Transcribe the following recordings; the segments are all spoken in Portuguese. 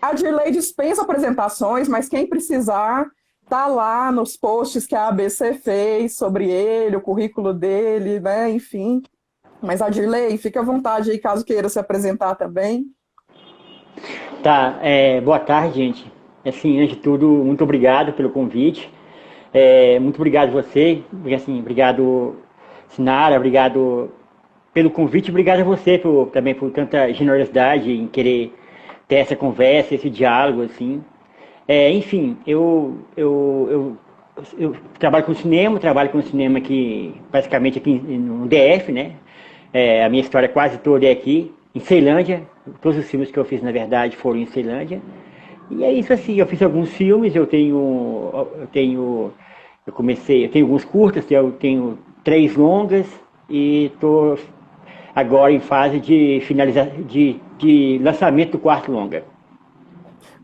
A Dirley dispensa apresentações, mas quem precisar, tá lá nos posts que a ABC fez sobre ele, o currículo dele, né? Enfim. Mas a Dirley, fique à vontade aí, caso queira se apresentar também. Tá, boa tarde, gente. Assim, antes de tudo, muito obrigado pelo convite. Muito obrigado você, assim, obrigado, Sinara, obrigado pelo convite, obrigado a você também por tanta generosidade em querer ter essa conversa, esse diálogo, assim. Enfim, eu trabalho com cinema aqui, basicamente aqui no DF, né? A minha história quase toda é aqui, em Ceilândia. Todos os filmes que eu fiz, na verdade, foram em Ceilândia. E é isso assim, eu fiz alguns filmes, eu tenho alguns curtas, eu tenho 3 longas e estou agora em fase de de lançamento do quarto longa.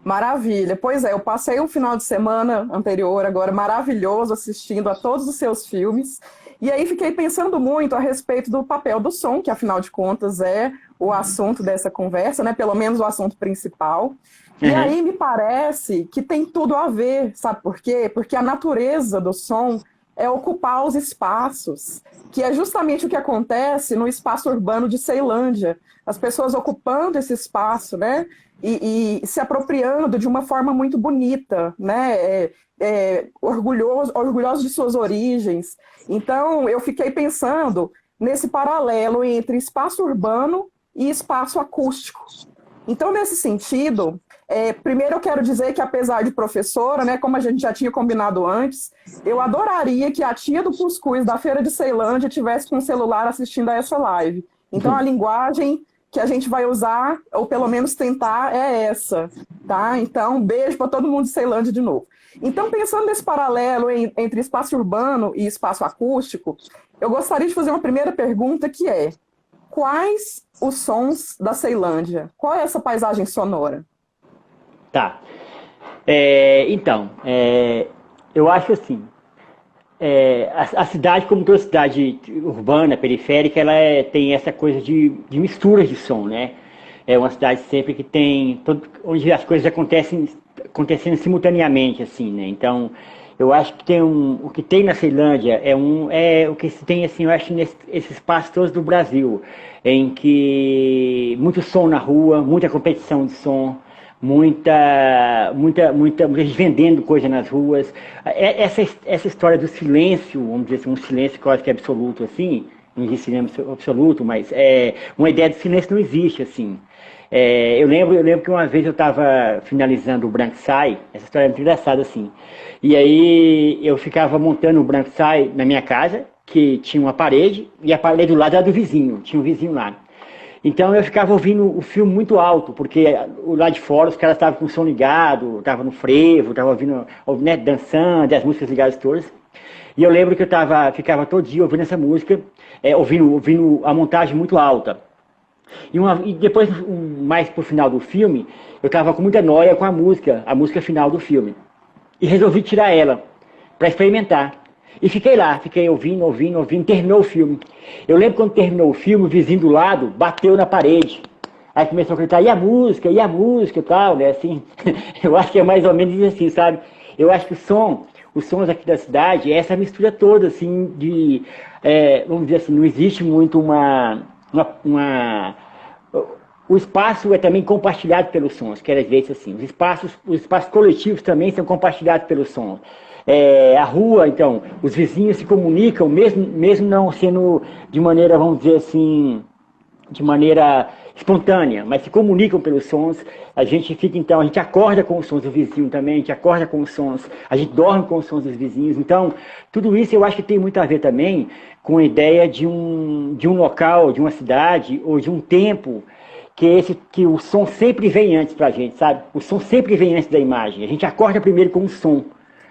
Maravilha. Pois é, eu passei um final de semana anterior agora maravilhoso assistindo a todos os seus filmes. E aí fiquei pensando muito a respeito do papel do som, que afinal de contas é o assunto dessa conversa, né? Pelo menos o assunto principal. E Uhum. aí me parece que tem tudo a ver, sabe por quê? Porque a natureza do som é ocupar os espaços, que é justamente o que acontece no espaço urbano de Ceilândia. As pessoas ocupando esse espaço, né? E se apropriando de uma forma muito bonita, né? Orgulhoso de suas origens. Então, eu fiquei pensando nesse paralelo entre espaço urbano e espaço acústico. Então, nesse sentido, primeiro eu quero dizer que, apesar de professora, né, como a gente já tinha combinado antes, eu adoraria que a tia do Cuscuz da Feira de Ceilândia tivesse com o celular assistindo a essa live. Então, a linguagem que a gente vai usar, ou pelo menos tentar, é essa, tá? Então, um beijo para todo mundo de Ceilândia de novo. Então, pensando nesse paralelo entre espaço urbano e espaço acústico, eu gostaria de fazer uma primeira pergunta que é: quais os sons da Ceilândia? Qual é essa paisagem sonora? Tá. Então, eu acho assim, a cidade, como toda cidade urbana, periférica, tem essa coisa de misturas de som, né? É uma cidade sempre que onde as coisas acontecendo simultaneamente, assim, né? Então, eu acho que o que tem na Ceilândia é o que se tem, assim, eu acho, nesses espaços todos do Brasil, em que muito som na rua, muita competição de som, muita gente vendendo coisa nas ruas. Essa história do silêncio, vamos dizer assim, um silêncio quase que absoluto, assim, não existe silêncio absoluto, mas uma ideia de silêncio não existe, assim. Eu lembro que uma vez eu estava finalizando o Branco Sai, essa história é muito engraçada, assim, e aí eu ficava montando o Branco Sai na minha casa, que tinha uma parede, e a parede do lado era do vizinho, tinha um vizinho lá. Então eu ficava ouvindo o filme muito alto, porque lá de fora os caras estavam com o som ligado, estavam no frevo, estavam ouvindo, né, dançando, as músicas ligadas todas. E eu lembro que ficava todo dia ouvindo essa música, ouvindo a montagem muito alta. E depois, mais pro final do filme, eu estava com muita noia com a música final do filme. E resolvi tirar ela, para experimentar. E fiquei lá, fiquei ouvindo, terminou o filme. Eu lembro quando terminou o filme, o vizinho do lado bateu na parede. Aí começou a gritar, e a música e tal, né, assim. Eu acho que é mais ou menos assim, sabe? Eu acho que os sons aqui da cidade, é essa mistura toda, assim, vamos dizer assim, não existe muito uma o espaço é também compartilhado pelos sons, quer dizer assim, os espaços coletivos também são compartilhados pelos sons. A rua, então, os vizinhos se comunicam, mesmo não sendo de maneira, vamos dizer assim, de maneira espontânea, mas se comunicam pelos sons. A gente fica, então, a gente acorda com os sons do vizinho também, a gente acorda com os sons, a gente dorme com os sons dos vizinhos. Então, tudo isso eu acho que tem muito a ver também com a ideia de um local, de uma cidade ou de um tempo que o som sempre vem antes pra gente, sabe? O som sempre vem antes da imagem. A gente acorda primeiro com o som.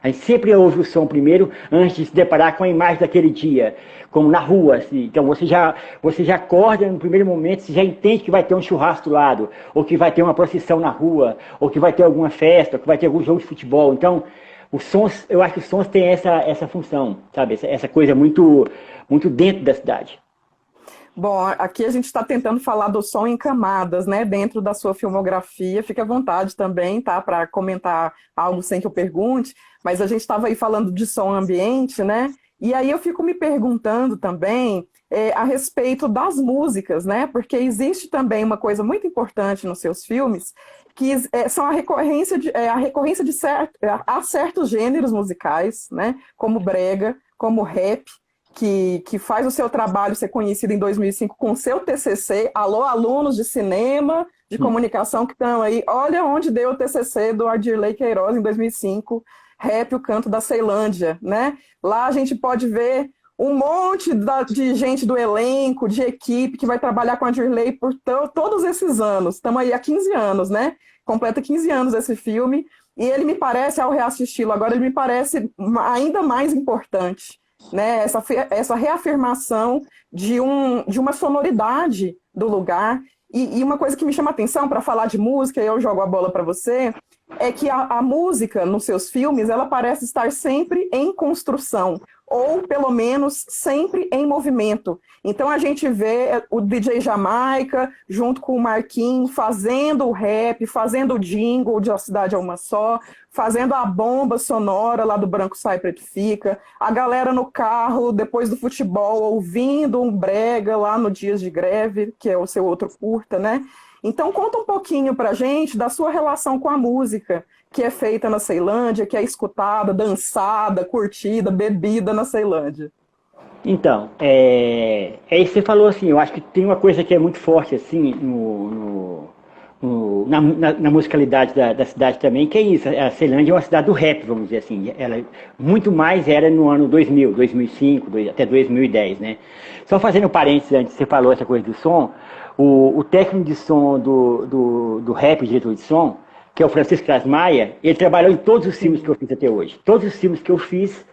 A gente sempre ouve o som primeiro antes de se deparar com a imagem daquele dia, como na rua. Assim. Então você já acorda no primeiro momento, você já entende que vai ter um churrasco do lado, ou que vai ter uma procissão na rua, ou que vai ter alguma festa, ou que vai ter algum jogo de futebol. Então, eu acho que os sons têm essa função, sabe? Essa coisa muito, muito dentro da cidade. Bom, aqui a gente está tentando falar do som em camadas, né, dentro da sua filmografia. Fique à vontade também, tá, para comentar algo sem que eu pergunte, mas a gente estava aí falando de som ambiente, né? E aí eu fico me perguntando também a respeito das músicas, né? Porque existe também uma coisa muito importante nos seus filmes, que são a certos gêneros musicais, né? Como brega, como rap, que faz o seu trabalho ser conhecido em 2005 com o seu TCC. Alô, alunos de cinema, de comunicação que estão aí. Olha onde deu o TCC do Adirley Queiroz em 2005, Rap, o Canto da Ceilândia, né? Lá a gente pode ver um monte de gente do elenco, de equipe, que vai trabalhar com a Adirley por todos esses anos. Estamos aí há 15 anos, né? Completa 15 anos esse filme. E ele me parece, ao reassisti-lo agora, ele me parece ainda mais importante, né, essa reafirmação de uma sonoridade do lugar. E uma coisa que me chama a atenção para falar de música, e eu jogo a bola para você, é que a música nos seus filmes, ela parece estar sempre em construção, ou pelo menos sempre em movimento. Então a gente vê o DJ Jamaica junto com o Marquinhos fazendo o rap, fazendo o jingle de A Cidade é Uma Só, fazendo a bomba sonora lá do Branco Sai Preto Fica, a galera no carro depois do futebol ouvindo um brega lá no Dias de Greve, que é o seu outro curta, né? Então conta um pouquinho pra gente da sua relação com a música, que é feita na Ceilândia, que é escutada, dançada, curtida, bebida na Ceilândia. Então, isso que você falou assim, eu acho que tem uma coisa que é muito forte assim na musicalidade da cidade também, que é isso, a Ceilândia é uma cidade do rap, vamos dizer assim, ela muito mais era no ano 2000, 2005, até 2010, né? Só fazendo um parênteses antes, você falou essa coisa do som, o técnico de som do rap, o diretor de som, que é o Francisco Krasmaia, ele trabalhou em todos os filmes que eu fiz até hoje. Todos os filmes que eu fiz,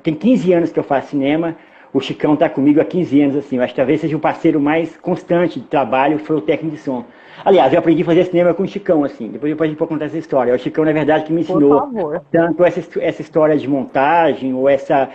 tem 15 anos que eu faço cinema, o Chicão está comigo há 15 anos, assim, eu acho que talvez seja o parceiro mais constante de trabalho, foi o técnico de som. Aliás, eu aprendi a fazer cinema com o Chicão, assim, depois a gente pode contar essa história. É o Chicão, na verdade, que me ensinou tanto essa história de montagem, ou essa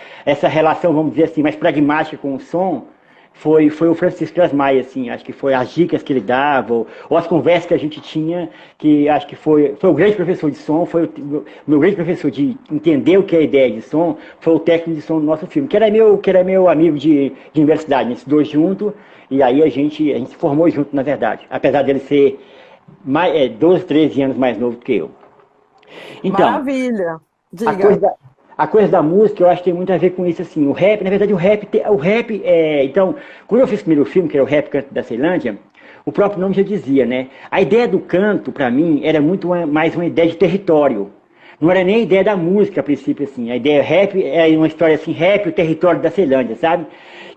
relação, vamos dizer assim, mais pragmática com o som, foi o Francisco Krasmaia, assim, acho que foi as dicas que ele dava, ou as conversas que a gente tinha, que acho que foi o grande professor de som, foi o meu grande professor de entender o que é a ideia de som, foi o técnico de som do nosso filme, que era meu amigo de universidade, esses dois juntos, e aí a gente se formou junto, na verdade, apesar dele ser 12, 13 anos mais novo do que eu. Então, maravilha! Diga. A coisa da música, eu acho que tem muito a ver com isso, assim, o rap, na verdade então, quando eu fiz o primeiro filme, que era o Rap Canto da Ceilândia, o próprio nome já dizia, né, a ideia do canto, para mim, era muito mais uma ideia de território, não era nem a ideia da música, a princípio, assim, a ideia rap é uma história assim, rap, o território da Ceilândia, sabe,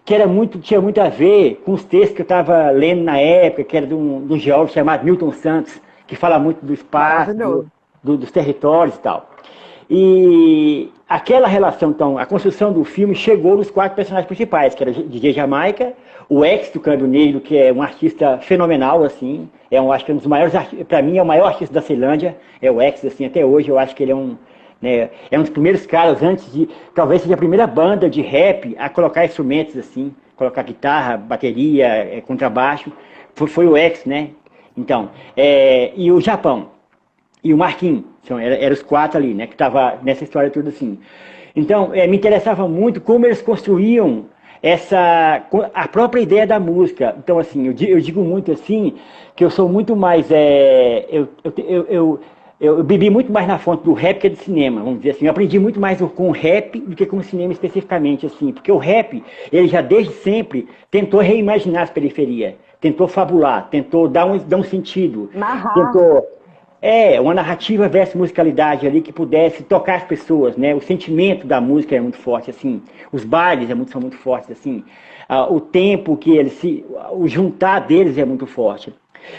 que tinha muito a ver com os textos que eu estava lendo na época, que era de um geógrafo chamado Milton Santos, que fala muito do espaço, dos territórios e tal. E aquela relação, então, a construção do filme chegou nos 4 personagens principais, que era DJ Jamaica, o X Tucano Negro, que é um artista fenomenal, assim, acho que é um dos maiores, para mim é o maior artista da Ceilândia, é o X, assim, até hoje eu acho que ele é um dos primeiros caras, talvez seja a primeira banda de rap a colocar instrumentos, assim, colocar guitarra, bateria, contrabaixo, foi o X, né? Então, e o Japão, e o Marquinhos, eram os 4 ali, né, que estavam nessa história toda assim. Então, me interessava muito como eles construíam a própria ideia da música. Então, assim, eu digo muito assim, que eu sou muito mais, eu bebi muito mais na fonte do rap que do cinema, vamos dizer assim. Eu aprendi muito mais com o rap do que com o cinema especificamente, assim, porque o rap, ele já desde sempre tentou reimaginar as periferias, tentou fabular, tentou dar um sentido, tentou... uma narrativa versus musicalidade ali que pudesse tocar as pessoas, né? O sentimento da música é muito forte, assim. Os bailes são muito fortes, assim. O tempo que o juntar deles é muito forte.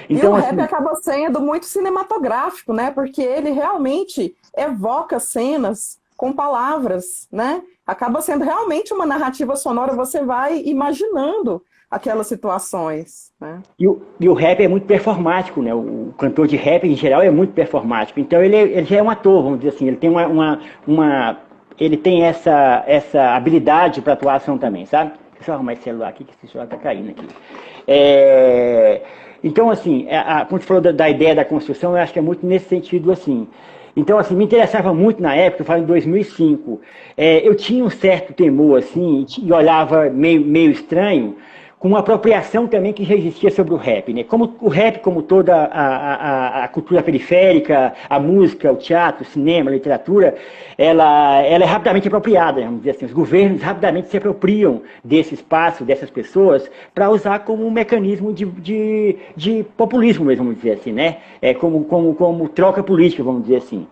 Então, e o rap acaba sendo muito cinematográfico, né? Porque ele realmente evoca cenas com palavras, né? Acaba sendo realmente uma narrativa sonora, você vai imaginando aquelas situações, né? E o rap é muito performático, né? O cantor de rap, em geral, é muito performático. Então, ele já é um ator, vamos dizer assim. Ele tem ele tem essa habilidade para atuação também, sabe? Deixa eu arrumar esse celular aqui, que esse celular tá caindo aqui. Então, assim, quando você falou da ideia da construção, eu acho que é muito nesse sentido, assim. Então, assim, me interessava muito na época, eu falo em 2005, eu tinha um certo temor, assim, e olhava meio estranho, com uma apropriação também que já existia sobre o rap, né? Como o rap, como toda a cultura periférica, a música, o teatro, o cinema, a literatura, ela é rapidamente apropriada, vamos dizer assim. Os governos rapidamente se apropriam desse espaço, dessas pessoas, para usar como um mecanismo de populismo mesmo, vamos dizer assim, né? Como troca política, vamos dizer assim.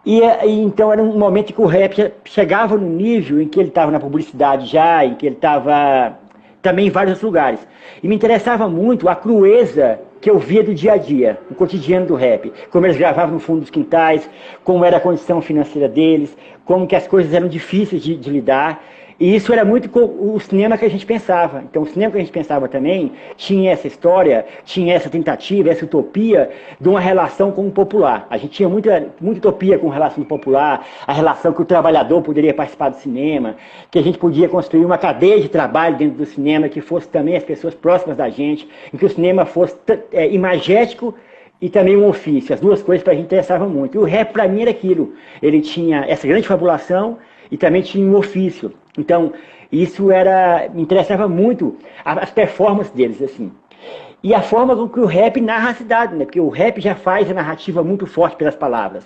Então era um momento que o rap chegava no nível em que ele estava na publicidade já, em que ele estava também em vários lugares. E me interessava muito a crueza que eu via do dia a dia, o cotidiano do rap. Como eles gravavam no fundo dos quintais, como era a condição financeira deles, como que as coisas eram difíceis de lidar. E isso era muito o cinema que a gente pensava. Então o cinema que a gente pensava também tinha essa história, tinha essa tentativa, essa utopia de uma relação com o popular. A gente tinha muita utopia com relação ao popular, a relação que o trabalhador poderia participar do cinema, que a gente podia construir uma cadeia de trabalho dentro do cinema que fosse também as pessoas próximas da gente, em que o cinema fosse imagético e também um ofício. As duas coisas para a gente interessavam muito. E o rap para mim era aquilo. Ele tinha essa grande fabulação e também tinha um ofício. Então, isso me interessava muito, as performances deles, assim. E a forma com que o rap narra a cidade, né? Porque o rap já faz a narrativa muito forte pelas palavras.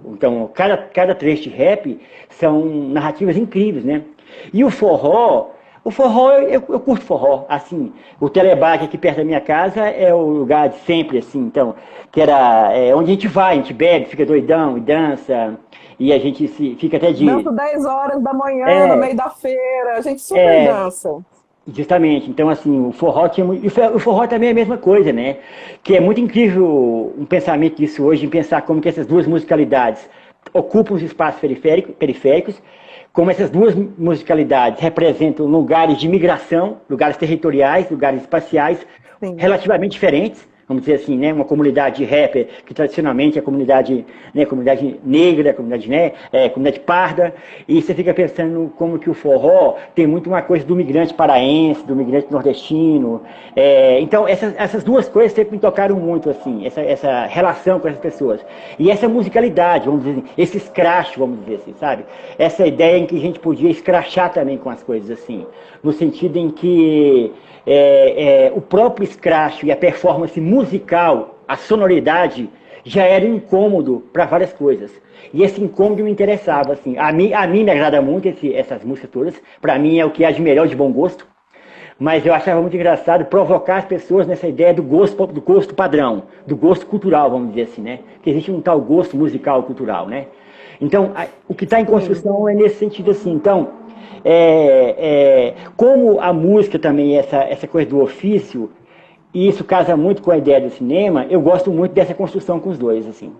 Então, cada trecho de rap são narrativas incríveis, né? E o forró, eu curto forró, assim. O Telebar aqui perto da minha casa é o lugar de sempre, assim. Então, que era onde a gente bebe, fica doidão e dança. E a gente fica até de... Danço 10 horas da manhã, no meio da feira, a gente super dança. Justamente, então assim, o forró tinha muito... E o forró também é a mesma coisa, né? Que é muito incrível um pensamento disso hoje, em pensar como que essas duas musicalidades ocupam os espaços periféricos, como essas duas musicalidades representam lugares de migração, lugares territoriais, lugares espaciais, sim, relativamente diferentes. Vamos dizer assim, né, uma comunidade rapper que tradicionalmente é comunidade negra, comunidade parda, e você fica pensando como que o forró tem muito uma coisa do migrante paraense, do migrante nordestino. Então essas duas coisas sempre me tocaram muito, assim, essa relação com essas pessoas. E essa musicalidade, vamos dizer assim, esse escracho, vamos dizer assim, sabe? Essa ideia em que a gente podia escrachar também com as coisas, assim, no sentido em que o próprio escracho e a performance musical, a sonoridade, já era incômodo para várias coisas. E esse incômodo me interessava, assim. A mim me agrada muito essas músicas todas. Para mim é o que há de melhor, de bom gosto. Mas eu achava muito engraçado provocar as pessoas nessa ideia do gosto padrão, do gosto cultural, vamos dizer assim, né? Que existe um tal gosto musical cultural, né? Então, o que está em construção é nesse sentido, assim. Então, como a música também é essa coisa do ofício, e isso casa muito com a ideia do cinema, eu gosto muito dessa construção com os dois, assim.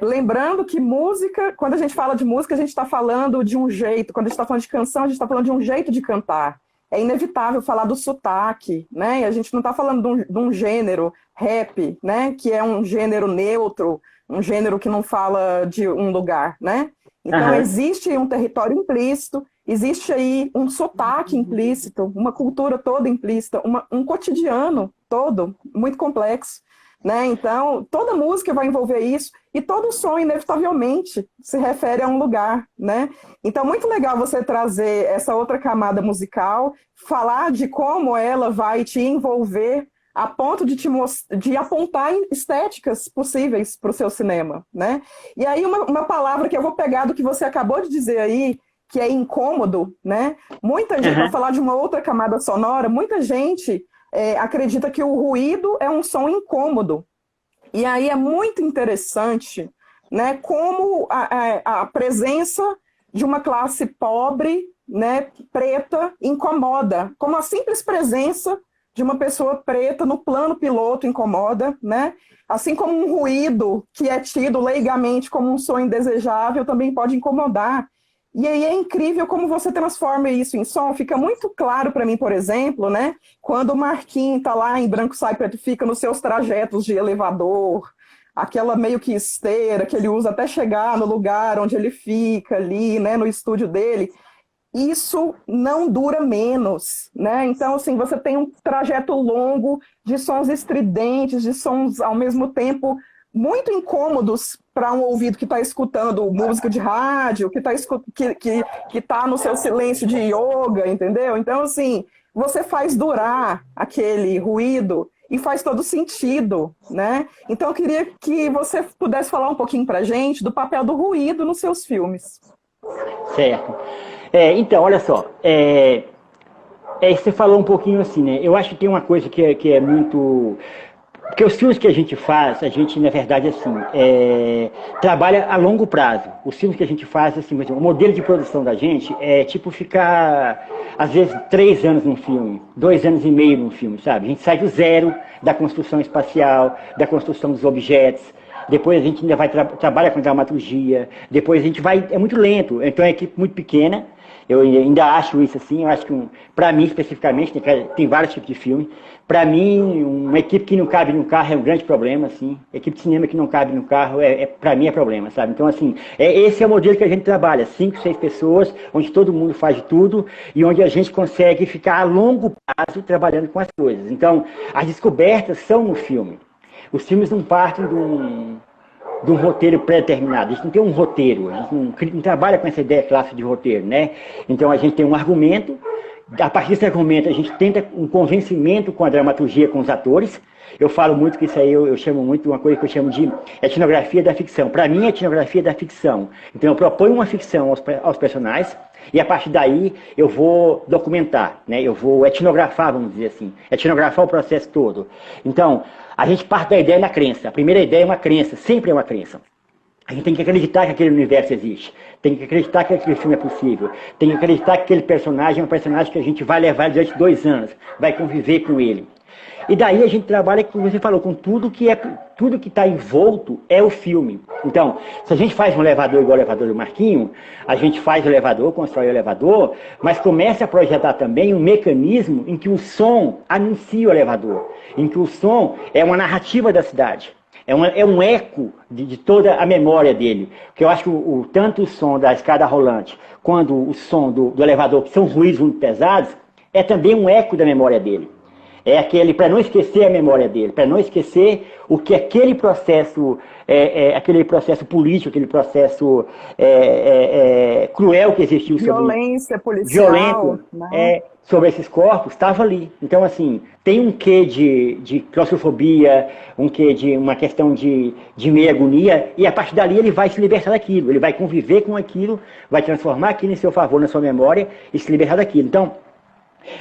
Lembrando que música, quando a gente fala de música, a gente está falando de um jeito, quando a gente está falando de canção, a gente está falando de um jeito de cantar. É inevitável falar do sotaque, né? E a gente não está falando de um gênero rap, né? Que é um gênero neutro, um gênero que não fala de um lugar, né? Então, existe um território implícito, existe aí um sotaque implícito, uma cultura toda implícita, um cotidiano todo muito complexo, né? Então, toda música vai envolver isso e todo som, inevitavelmente, se refere a um lugar, né? Então, muito legal você trazer essa outra camada musical, falar de como ela vai te envolver a ponto de apontar estéticas possíveis para o seu cinema, né? E aí uma palavra que eu vou pegar do que você acabou de dizer aí, que é incômodo, né? Muita gente, para falar de uma outra camada sonora, muita gente acredita que o ruído é um som incômodo. E aí é muito interessante, né, como a presença de uma classe pobre, né, preta, incomoda, como a simples presença de uma pessoa preta no plano piloto incomoda, né? Assim como um ruído que é tido leigamente como um som indesejável também pode incomodar. E aí é incrível como você transforma isso em som. Fica muito claro para mim, por exemplo, né? Quando o Marquinhos está lá em Branco Sai Preto Fica nos seus trajetos de elevador, aquela meio que esteira que ele usa até chegar no lugar onde ele fica ali, né? No estúdio dele. isso não dura menos, né? Então, assim, você tem um trajeto longo de sons estridentes, de sons ao mesmo tempo muito incômodos para um ouvido que está escutando música de rádio, que tá no seu silêncio de yoga, entendeu? Então, assim, você faz durar aquele ruído e faz todo sentido, né? Então, eu queria que você pudesse falar um pouquinho para a gente do papel do ruído nos seus filmes. Certo. Então, olha só. Você falou um pouquinho assim, né? Eu acho que tem uma coisa que é muito. Porque os filmes que a gente faz, a gente, na verdade, assim, trabalha a longo prazo. Os filmes que a gente faz, assim, por exemplo, o modelo de produção da gente é tipo ficar, às vezes, 3 anos num filme, 2 anos e meio num filme, sabe? A gente sai do zero da construção espacial, da construção dos objetos. Depois a gente ainda vai trabalha com dramaturgia. Depois a gente vai. É muito lento. Então é uma equipe muito pequena. Eu ainda acho isso assim. Eu acho que, para mim especificamente, tem vários tipos de filme. Para mim, uma equipe que não cabe no carro é um grande problema, assim. Equipe de cinema que não cabe no carro, para mim é problema, sabe? Então, assim, esse é o modelo que a gente trabalha. 5, 6 pessoas, onde todo mundo faz de tudo e onde a gente consegue ficar a longo prazo trabalhando com as coisas. Então, as descobertas são no filme. Os filmes não partem de um roteiro pré-determinado. A gente não tem um roteiro, a gente não trabalha com essa ideia clássica de roteiro, né? Então a gente tem um argumento, a partir desse argumento a gente tenta um convencimento com a dramaturgia, com os atores. Eu falo muito que isso aí eu chamo muito de uma coisa que eu chamo de etnografia da ficção. Para mim, é etnografia da ficção. Então eu proponho uma ficção aos personagens e a partir daí eu vou documentar, né? Eu vou etnografar, vamos dizer assim, etnografar o processo todo. Então, a gente parte da ideia da crença. A primeira ideia é uma crença, sempre é uma crença. A gente tem que acreditar que aquele universo existe. Tem que acreditar que aquele filme é possível. Tem que acreditar que aquele personagem é um personagem que a gente vai levar durante 2 anos. Vai conviver com ele. E daí a gente trabalha, como você falou, com tudo que está envolto é o filme. Então, se a gente faz um elevador igual o elevador do Marquinho, a gente faz o elevador, constrói o elevador, mas começa a projetar também um mecanismo em que o som anuncia o elevador, em que o som é uma narrativa da cidade. É um eco de toda a memória dele. Porque eu acho que tanto o som da escada rolante, quanto o som do elevador, que são ruídos muito pesados, é também um eco da memória dele. É aquele, para não esquecer a memória dele, para não esquecer o que aquele processo político, aquele processo cruel que existiu violência policial, violento, né? sobre esses corpos, estava ali. Então, assim, tem um quê de claustrofobia, um quê de uma questão de meia agonia, e a partir dali ele vai se libertar daquilo, ele vai conviver com aquilo, vai transformar aquilo em seu favor, na sua memória, e se libertar daquilo. Então,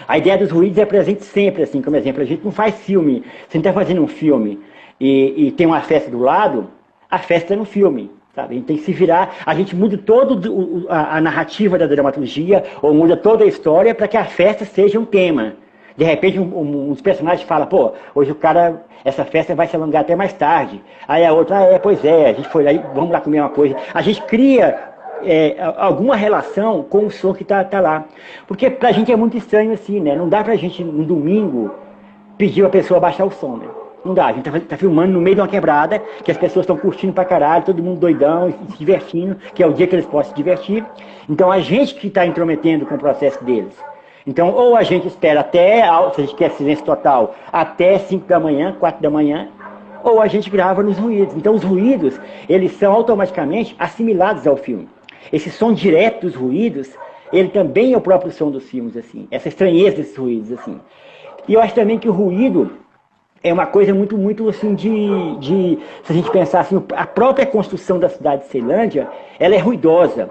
a ideia dos ruídos é presente sempre, assim, como exemplo. A gente não faz filme. Se a gente está fazendo um filme e tem uma festa do lado, a festa é no filme, sabe? A gente tem que se virar, a gente muda toda a narrativa da dramaturgia, ou muda toda a história para que a festa seja um tema. De repente, um dos personagens fala, pô, hoje essa festa vai se alongar até mais tarde. Aí a outra, pois é, a gente foi lá e vamos lá comer uma coisa. A gente cria alguma relação com o som que tá lá. Porque pra gente é muito estranho assim, né? Não dá pra gente, no domingo, pedir a pessoa baixar o som, né? Não dá, a gente tá filmando no meio de uma quebrada, que as pessoas estão curtindo pra caralho, todo mundo doidão, se divertindo, que é o dia que eles possam se divertir. Então a gente que tá intrometendo com o processo deles. Então, ou a gente espera se a gente quer silêncio total, até 5 da manhã, 4 da manhã, ou a gente grava nos ruídos. Então os ruídos, eles são automaticamente assimilados ao filme. Esse som direto dos ruídos, ele também é o próprio som dos filmes, assim. Essa estranheza desses ruídos, assim. E eu acho também que o ruído é uma coisa muito, muito, assim, se a gente pensar assim, a própria construção da cidade de Ceilândia, ela é ruidosa.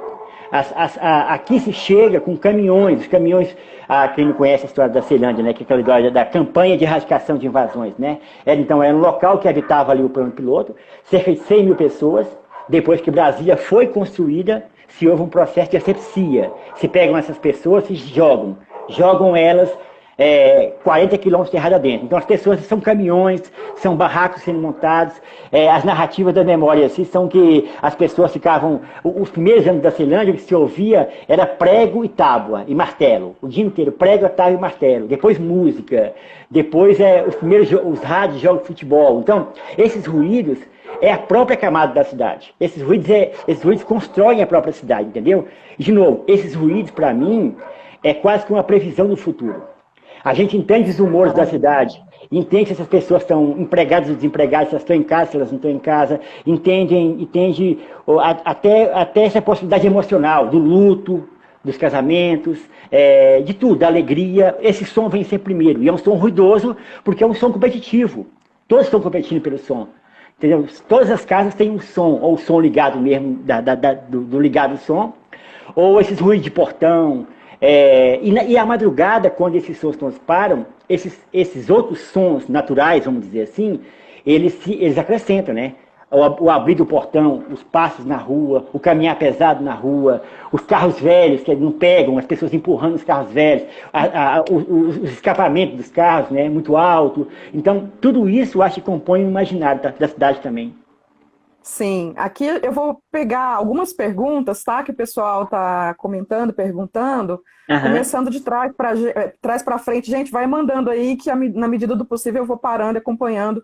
Aqui se chega com caminhões, quem não conhece a história da Ceilândia, né, que é aquela história da campanha de erradicação de invasões, né? Então era um local que habitava ali o plano piloto, cerca de 100 mil pessoas. Depois que Brasília foi construída, se houve um processo de asepsia. Se pegam essas pessoas e jogam elas 40 quilômetros de terra dentro. Então as pessoas são caminhões, são barracos sendo montados, as narrativas da memória assim, são que as pessoas ficavam, os primeiros anos da Ceilândia, o que se ouvia era prego e tábua e martelo, o dia inteiro, prego, tábua e martelo, depois música, depois os primeiros os rádios, jogos de futebol. Então esses ruídos é a própria camada da cidade. Esses ruídos constroem a própria cidade, entendeu? E, de novo, esses ruídos, para mim, é quase que uma previsão do futuro. A gente entende os humores da cidade, entende se essas pessoas estão empregadas ou desempregadas, se elas estão em casa, se elas não estão em casa, entende até essa possibilidade emocional, do luto, dos casamentos, de tudo, da alegria. Esse som vem sempre primeiro, e é um som ruidoso, porque é um som competitivo. Todos estão competindo pelo som. Entendeu? Todas as casas têm um som, ou o som ligado mesmo, do ligado som, ou esses ruídos de portão. E à madrugada, quando esses sons param, esses outros sons naturais, vamos dizer assim, eles acrescentam, né? O abrir do portão, os passos na rua, o caminhar pesado na rua, os carros velhos que não pegam, as pessoas empurrando os carros velhos, os escapamentos dos carros, né, muito alto. Então, tudo isso eu acho que compõe o imaginário da cidade também. Sim, aqui eu vou pegar algumas perguntas, tá? Que o pessoal está comentando, perguntando, começando de trás para frente. Gente, vai mandando aí que na medida do possível eu vou parando e acompanhando.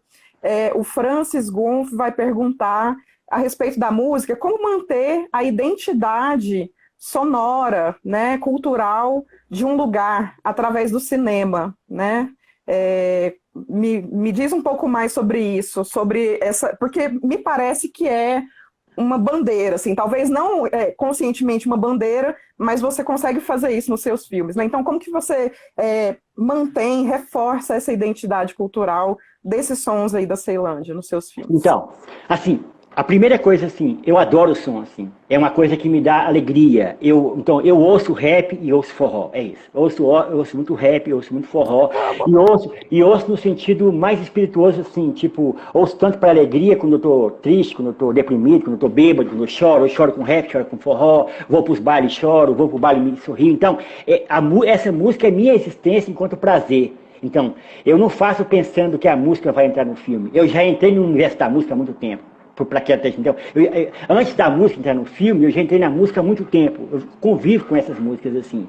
O Francis Gonf vai perguntar a respeito da música, como manter a identidade sonora, né, cultural de um lugar através do cinema, né? Me diz um pouco mais sobre isso, sobre essa, porque me parece que é uma bandeira, assim, talvez não conscientemente uma bandeira, mas você consegue fazer isso nos seus filmes, né? Então, como que você mantém, reforça essa identidade cultural desses sons aí da Ceilândia nos seus filmes? Então, assim, a primeira coisa, assim, eu adoro o som, assim, é uma coisa que me dá alegria. Então, eu ouço rap e ouço forró, é isso. Eu ouço muito rap, eu ouço muito forró, e ouço no sentido mais espirituoso, assim, tipo, ouço tanto para alegria quando eu tô triste, quando eu tô deprimido, quando eu tô bêbado, quando eu choro com rap, choro com forró, vou pros bailes, choro, vou pro baile e sorrio. Então, essa música é minha existência enquanto prazer. Então, eu não faço pensando que a música vai entrar no filme. Eu já entrei no universo da música há muito tempo. Então, antes da música entrar no filme, eu já entrei na música há muito tempo. Eu convivo com essas músicas assim.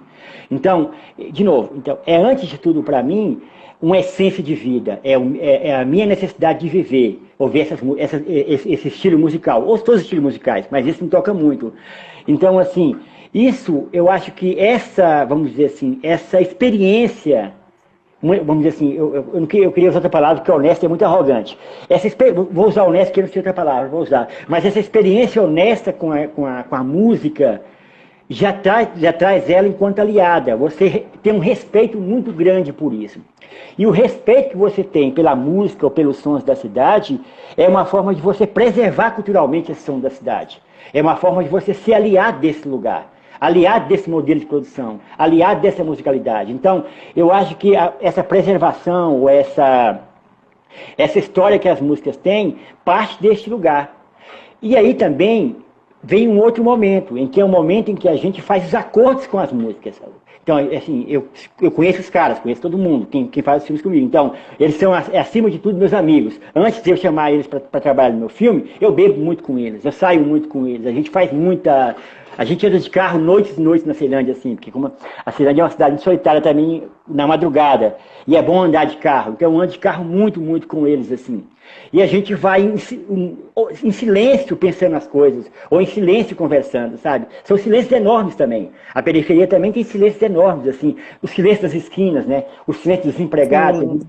Então, de novo, antes de tudo para mim, uma essência de vida. É a minha necessidade de viver. Ouvir esse estilo musical. Ou todos os estilos musicais, mas isso me toca muito. Então, assim, isso, eu acho que vamos dizer assim, essa experiência... Vamos dizer assim, eu queria usar outra palavra, porque honesto é muito arrogante. Vou usar honesto, porque eu não sei outra palavra, vou usar. Mas essa experiência honesta com a música já traz ela enquanto aliada. Você tem um respeito muito grande por isso. E o respeito que você tem pela música ou pelos sons da cidade é uma forma de você preservar culturalmente esse som da cidade. É uma forma de você se aliar desse lugar. Aliado desse modelo de produção, aliado dessa musicalidade. Então, eu acho que essa preservação, ou essa história que as músicas têm, parte deste lugar. E aí também vem um outro momento, em que é um momento em que a gente faz os acordos com as músicas. Então, assim, eu conheço os caras, conheço todo mundo, quem faz os filmes comigo. Então, eles são, acima de tudo, meus amigos. Antes de eu chamar eles para trabalhar no meu filme, eu bebo muito com eles, eu saio muito com eles, a gente faz muita... A gente anda de carro noites e noites na Ceilândia, assim, porque como a Ceilândia é uma cidade solitária também na madrugada, e é bom andar de carro, então eu ando de carro muito, muito com eles, assim. E a gente vai em silêncio pensando nas coisas, ou em silêncio conversando, sabe? São silêncios enormes também. A periferia também tem silêncios enormes, assim, o silêncio das esquinas, né? O silêncio dos empregados.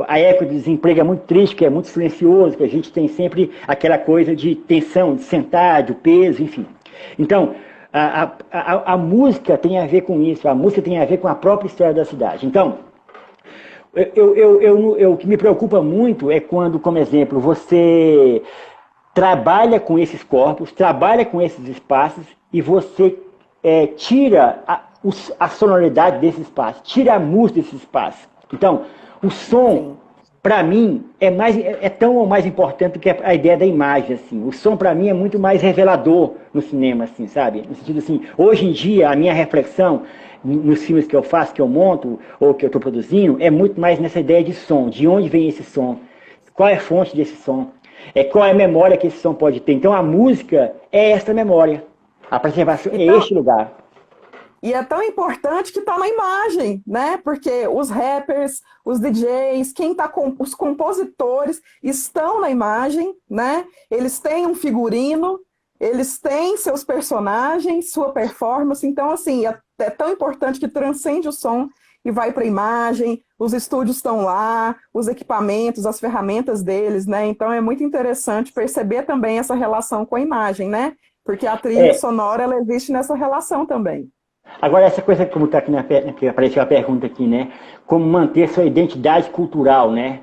A época do desemprego é muito triste, que é muito silencioso, que a gente tem sempre aquela coisa de tensão, de sentar, do peso, enfim. Então, a música tem a ver com isso, a música tem a ver com a própria história da cidade. Então, o que me preocupa muito é quando, como exemplo, você trabalha com esses corpos, trabalha com esses espaços e você tira a sonoridade desse espaço, tira a música desse espaço. Então, o som para mim, é tão ou mais importante do que a ideia da imagem, assim. O som, para mim, é muito mais revelador no cinema, assim, sabe? No sentido assim, hoje em dia, a minha reflexão nos filmes que eu faço, que eu monto, ou que eu estou produzindo, é muito mais nessa ideia de som. De onde vem esse som? Qual é a fonte desse som? Qual é a memória que esse som pode ter? Então, a música é essa memória. A preservação é este lugar. E é tão importante que está na imagem, né? Porque os rappers, os DJs, os compositores estão na imagem, né? Eles têm um figurino, eles têm seus personagens, sua performance. Então, assim, é tão importante que transcende o som e vai para a imagem. Os estúdios estão lá, os equipamentos, as ferramentas deles, né? Então, é muito interessante perceber também essa relação com a imagem, né? Porque a trilha sonora, ela existe nessa relação também. Agora, essa coisa, como está aqui que apareceu a pergunta aqui, né? Como manter sua identidade cultural, né?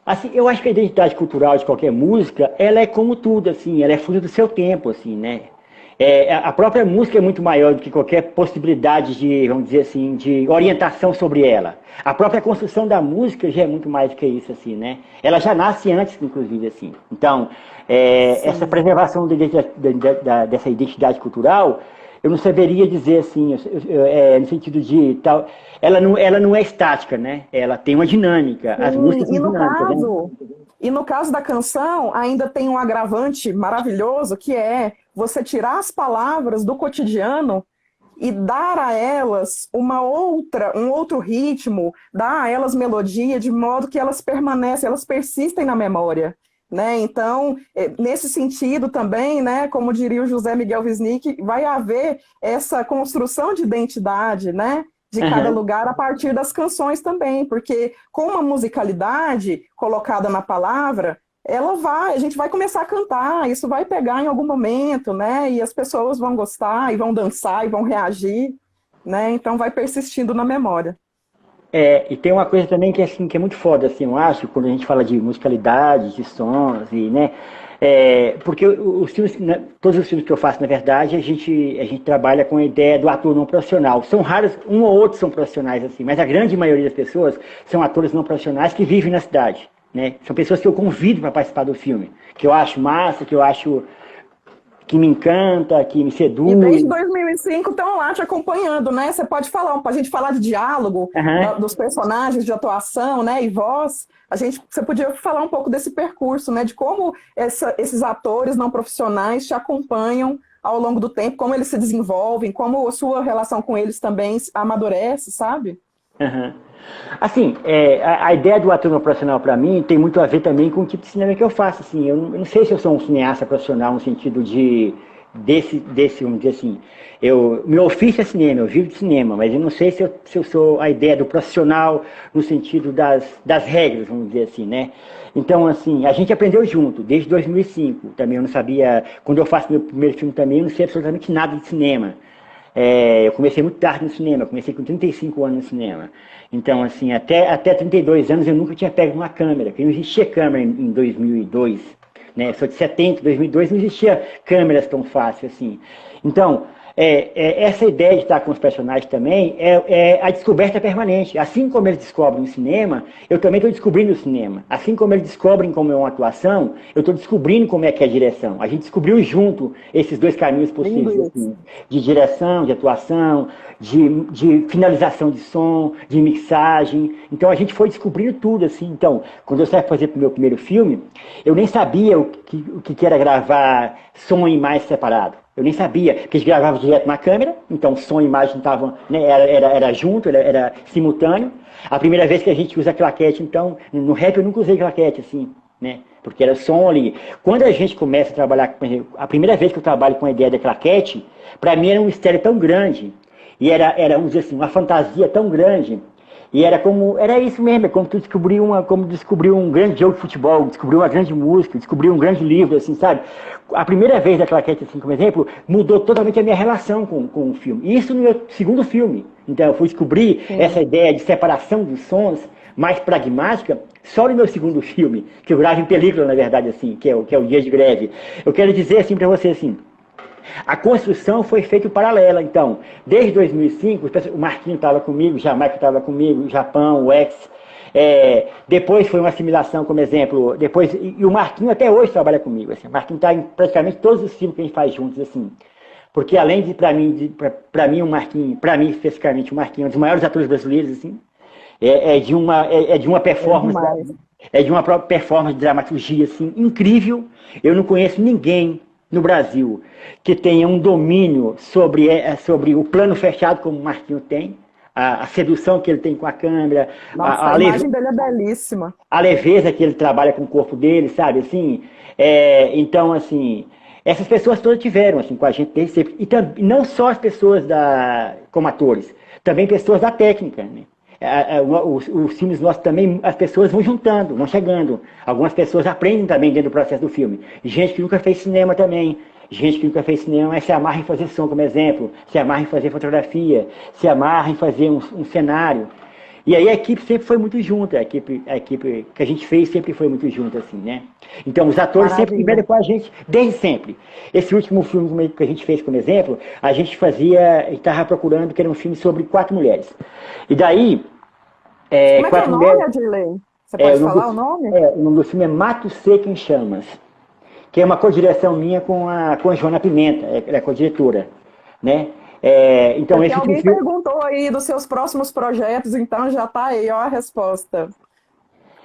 Assim, eu acho que a identidade cultural de qualquer música, ela é como tudo, assim, ela é fruto do seu tempo, assim, né? A própria música é muito maior do que qualquer possibilidade de, vamos dizer assim, de orientação sobre ela. A própria construção da música já é muito mais do que isso, assim, né? Ela já nasce antes, inclusive, assim. Então, essa preservação dessa identidade cultural, eu não saberia dizer assim, no sentido de tal. Ela não é estática, né? Ela tem uma dinâmica. As músicas são dinâmicas. E no caso da canção, ainda tem um agravante maravilhoso, que é você tirar as palavras do cotidiano e dar a elas um outro ritmo, dar a elas melodia, de modo que elas permanecem, elas persistem na memória. Né? Então, nesse sentido também, né, como diria o José Miguel Wisnik, vai haver essa construção de identidade, né, de cada lugar a partir das canções também, porque com uma musicalidade colocada na palavra, a gente vai começar a cantar, isso vai pegar em algum momento, né, e as pessoas vão gostar, e vão dançar, e vão reagir, né, então vai persistindo na memória. E tem uma coisa também que, assim, que é muito foda, assim, eu acho, quando a gente fala de musicalidade, de sons, e, né, porque os filmes, né, todos os filmes que eu faço, na verdade, a gente trabalha com a ideia do ator não profissional. São raros, um ou outro são profissionais, assim, mas a grande maioria das pessoas são atores não profissionais que vivem na cidade, né, são pessoas que eu convido para participar do filme, que eu acho massa, que eu acho que me encanta, que me seduz. E desde 2005 estão lá te acompanhando, né? Você pode falar, para a gente falar de diálogo, dos personagens, de atuação, né? E voz. Você podia falar um pouco desse percurso, né? De como esses atores não profissionais te acompanham ao longo do tempo, como eles se desenvolvem, como a sua relação com eles também amadurece, sabe? Assim, a ideia do ator não profissional para mim tem muito a ver também com o tipo de cinema que eu faço. Assim, eu não sei se eu sou um cineasta profissional no sentido desse, vamos dizer assim, meu ofício é cinema, eu vivo de cinema, mas eu não sei se eu sou a ideia do profissional no sentido das regras, vamos dizer assim, né? Então, assim, a gente aprendeu junto, desde 2005. Também eu não sabia, quando eu faço meu primeiro filme também, eu não sei absolutamente nada de cinema. Eu comecei muito tarde no cinema, comecei com 35 anos no cinema. Então, assim, até 32 anos eu nunca tinha pego uma câmera, porque não existia câmera em 2002, né? Eu sou de 70, 2002 não existia câmeras tão fácil assim. Então, essa ideia de estar com os personagens também é a descoberta permanente. Assim como eles descobrem o cinema, eu também estou descobrindo o cinema. Assim como eles descobrem como é uma atuação, eu estou descobrindo como é que é a direção. A gente descobriu junto esses dois caminhos possíveis, assim, de direção, de atuação, de finalização de som, de mixagem. Então a gente foi descobrindo tudo, assim. Então, quando eu saí fazer o meu primeiro filme, eu nem sabia o que era gravar som e imagem separado. Eu nem sabia, porque a gente gravava direto na câmera, então som e imagem estavam, né, era junto, era simultâneo. A primeira vez que a gente usa claquete, então, no rap eu nunca usei claquete, assim, né, porque era som ali. Quando a gente começa a trabalhar, a primeira vez que eu trabalho com a ideia da claquete, para mim era um mistério tão grande, e era, vamos dizer assim, uma fantasia tão grande, e era isso mesmo, é como tu descobrir um grande jogo de futebol, descobrir uma grande música, descobrir um grande livro, assim, sabe? A primeira vez da claquete, assim, como exemplo, mudou totalmente a minha relação com o filme. Isso no meu segundo filme. Então, eu fui descobrir essa ideia de separação dos sons mais pragmática só no meu segundo filme, que eu gravo em película, na verdade, assim, que é o Dia de Greve. Eu quero dizer, assim, pra você, assim, A construção foi feita paralela. Então, desde 2005, o Marquinhos estava comigo, o Jamaica estava comigo, o Japão, o X. Depois foi uma assimilação, como exemplo. E o Marquinhos até hoje trabalha comigo. Assim, o Marquinhos está em praticamente todos os filmes que a gente faz juntos. Assim. Porque além de, para mim, o Marquinhos, para mim especificamente, o Marquinhos é um dos maiores atores brasileiros, assim. De uma performance. De uma própria performance de dramaturgia assim, incrível. Eu não conheço ninguém no Brasil que tenha um domínio sobre o plano fechado como o Marquinhos tem, a sedução que ele tem com a câmera, Nossa, a imagem dele é belíssima. A leveza que ele trabalha com o corpo dele, sabe? Assim, então, assim, essas pessoas todas tiveram assim, com a gente desde sempre. E não só as pessoas como atores, também pessoas da técnica, né? Os filmes nossos também, as pessoas vão juntando, vão chegando. Algumas pessoas aprendem também dentro do processo do filme. Gente que nunca fez cinema também. Gente que nunca fez cinema, mas se amarra em fazer som, como exemplo. Se amarra em fazer fotografia. Se amarra em fazer um cenário. E aí a equipe sempre foi muito junta. A equipe que a gente fez sempre foi muito junta, assim, né? Então os atores sempre estiveram com a gente, desde sempre. Esse último filme que a gente fez, como exemplo, a gente estava procurando, que era um filme sobre 4 mulheres. E daí... Como é que é o nome, Adirley? Você pode falar o nome? O nome do filme é Mato Seco em Chamas, que é uma co-direção minha com a Joana Pimenta, ela é co-diretora, né? Então, porque alguém perguntou aí dos seus próximos projetos, então já está aí, ó, a resposta.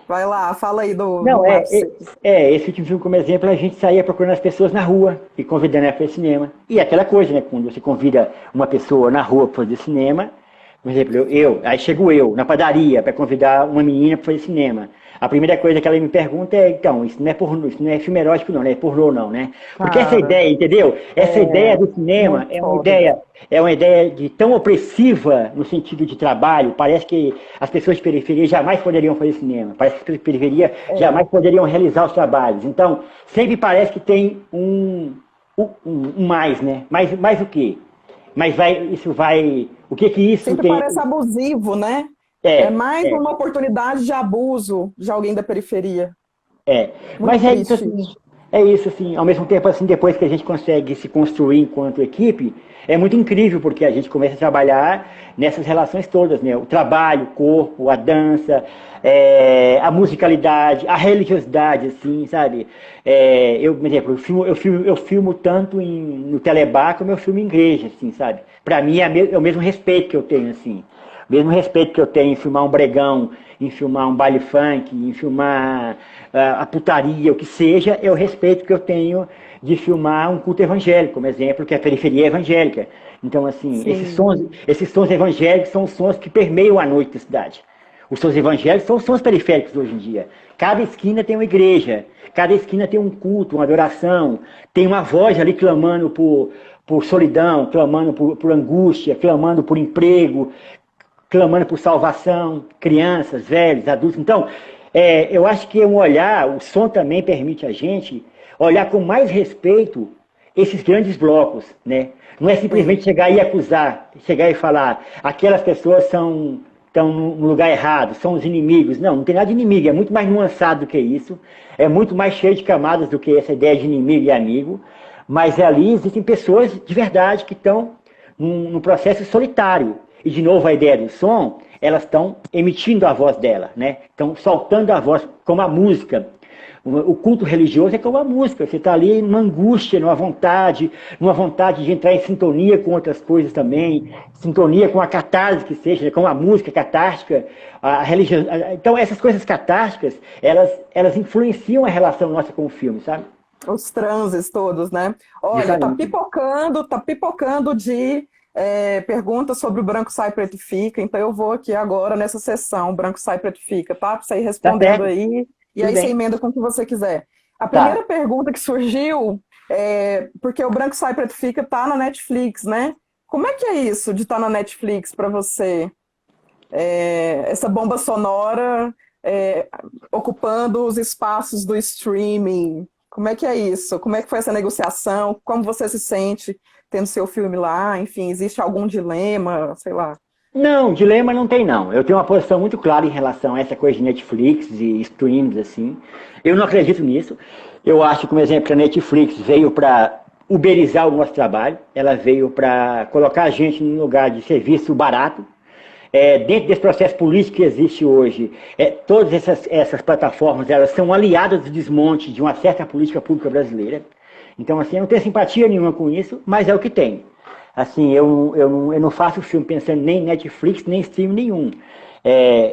Vai lá, fala aí do... Não, esse último filme, como exemplo, a gente saía procurando as pessoas na rua e convidando ela para o cinema. E aquela coisa, né? Quando você convida uma pessoa na rua para fazer cinema, por exemplo, aí chego eu na padaria para convidar uma menina para fazer cinema. A primeira coisa que ela me pergunta é, então, isso não é pornô, isso não é filme erótico não, é pornô não, né? Porque essa ideia, entendeu? Essa ideia do cinema é uma ideia de tão opressiva no sentido de trabalho, parece que as pessoas de periferia jamais poderiam fazer cinema, parece que as pessoas de periferia jamais poderiam realizar os trabalhos. Então, sempre parece que tem um mais, né? Mais o quê? Mas o que isso sempre tem... parece abusivo, né? É mais uma oportunidade de abuso de alguém da periferia. Mas isso, assim, ao mesmo tempo, assim, depois que a gente consegue se construir enquanto equipe, é muito incrível, porque a gente começa a trabalhar nessas relações todas, né? O trabalho, o corpo, a dança, a musicalidade, a religiosidade, assim, sabe? Por exemplo, eu filmo tanto no Telebar como eu filmo em igreja, assim, sabe? Pra mim é o mesmo respeito que eu tenho, assim. Mesmo respeito que eu tenho em filmar um bregão, em filmar um baile funk, em filmar a putaria, o que seja, é o respeito que eu tenho de filmar um culto evangélico, como exemplo, que é a periferia evangélica. Então, assim, esses sons evangélicos são os sons que permeiam a noite da cidade. Os sons evangélicos são os sons periféricos hoje em dia. Cada esquina tem uma igreja, cada esquina tem um culto, uma adoração, tem uma voz ali clamando por solidão, clamando por angústia, clamando por emprego, clamando por salvação, crianças, velhos, adultos. Então, eu acho que o som também permite a gente olhar com mais respeito esses grandes blocos, né? Não é simplesmente chegar e acusar, chegar e falar, aquelas pessoas estão no lugar errado, são os inimigos. Não tem nada de inimigo, é muito mais nuançado do que isso, é muito mais cheio de camadas do que essa ideia de inimigo e amigo, mas ali existem pessoas de verdade que estão num processo solitário. E, de novo, a ideia do som, elas estão emitindo a voz dela, né? Estão soltando a voz, como a música. O culto religioso é como a música. Você está ali numa angústia, numa vontade de entrar em sintonia com outras coisas também, sintonia com a catarse que seja, com a música catártica, a religião. Então, essas coisas catárticas, elas influenciam a relação nossa com o filme, sabe? Os transes todos, né? Olha, tá pipocando de... perguntas sobre o Branco Sai Preto Fica, então eu vou aqui agora nessa sessão Branco Sai Preto Fica, tá? Pra você ir respondendo aí, e aí você emenda com o que você quiser. A primeira pergunta que surgiu porque o Branco Sai Preto Fica tá na Netflix, né? Como é que é isso de estar na Netflix para você? Essa bomba sonora ocupando os espaços do streaming. Como é que é isso? Como é que foi essa negociação? Como você se sente tendo seu filme lá? Enfim, existe algum dilema, sei lá? Não, dilema não tem não. Eu tenho uma posição muito clara em relação a essa coisa de Netflix e streams, assim. Eu não acredito nisso. Eu acho, como exemplo, que a Netflix veio para uberizar o nosso trabalho, ela veio para colocar a gente num lugar de serviço barato. Dentro desse processo político que existe hoje, todas essas plataformas elas são aliadas do desmonte de uma certa política pública brasileira. Então, assim, eu não tenho simpatia nenhuma com isso, mas é o que tem. Assim, eu não faço filme pensando nem em Netflix, nem em stream nenhum.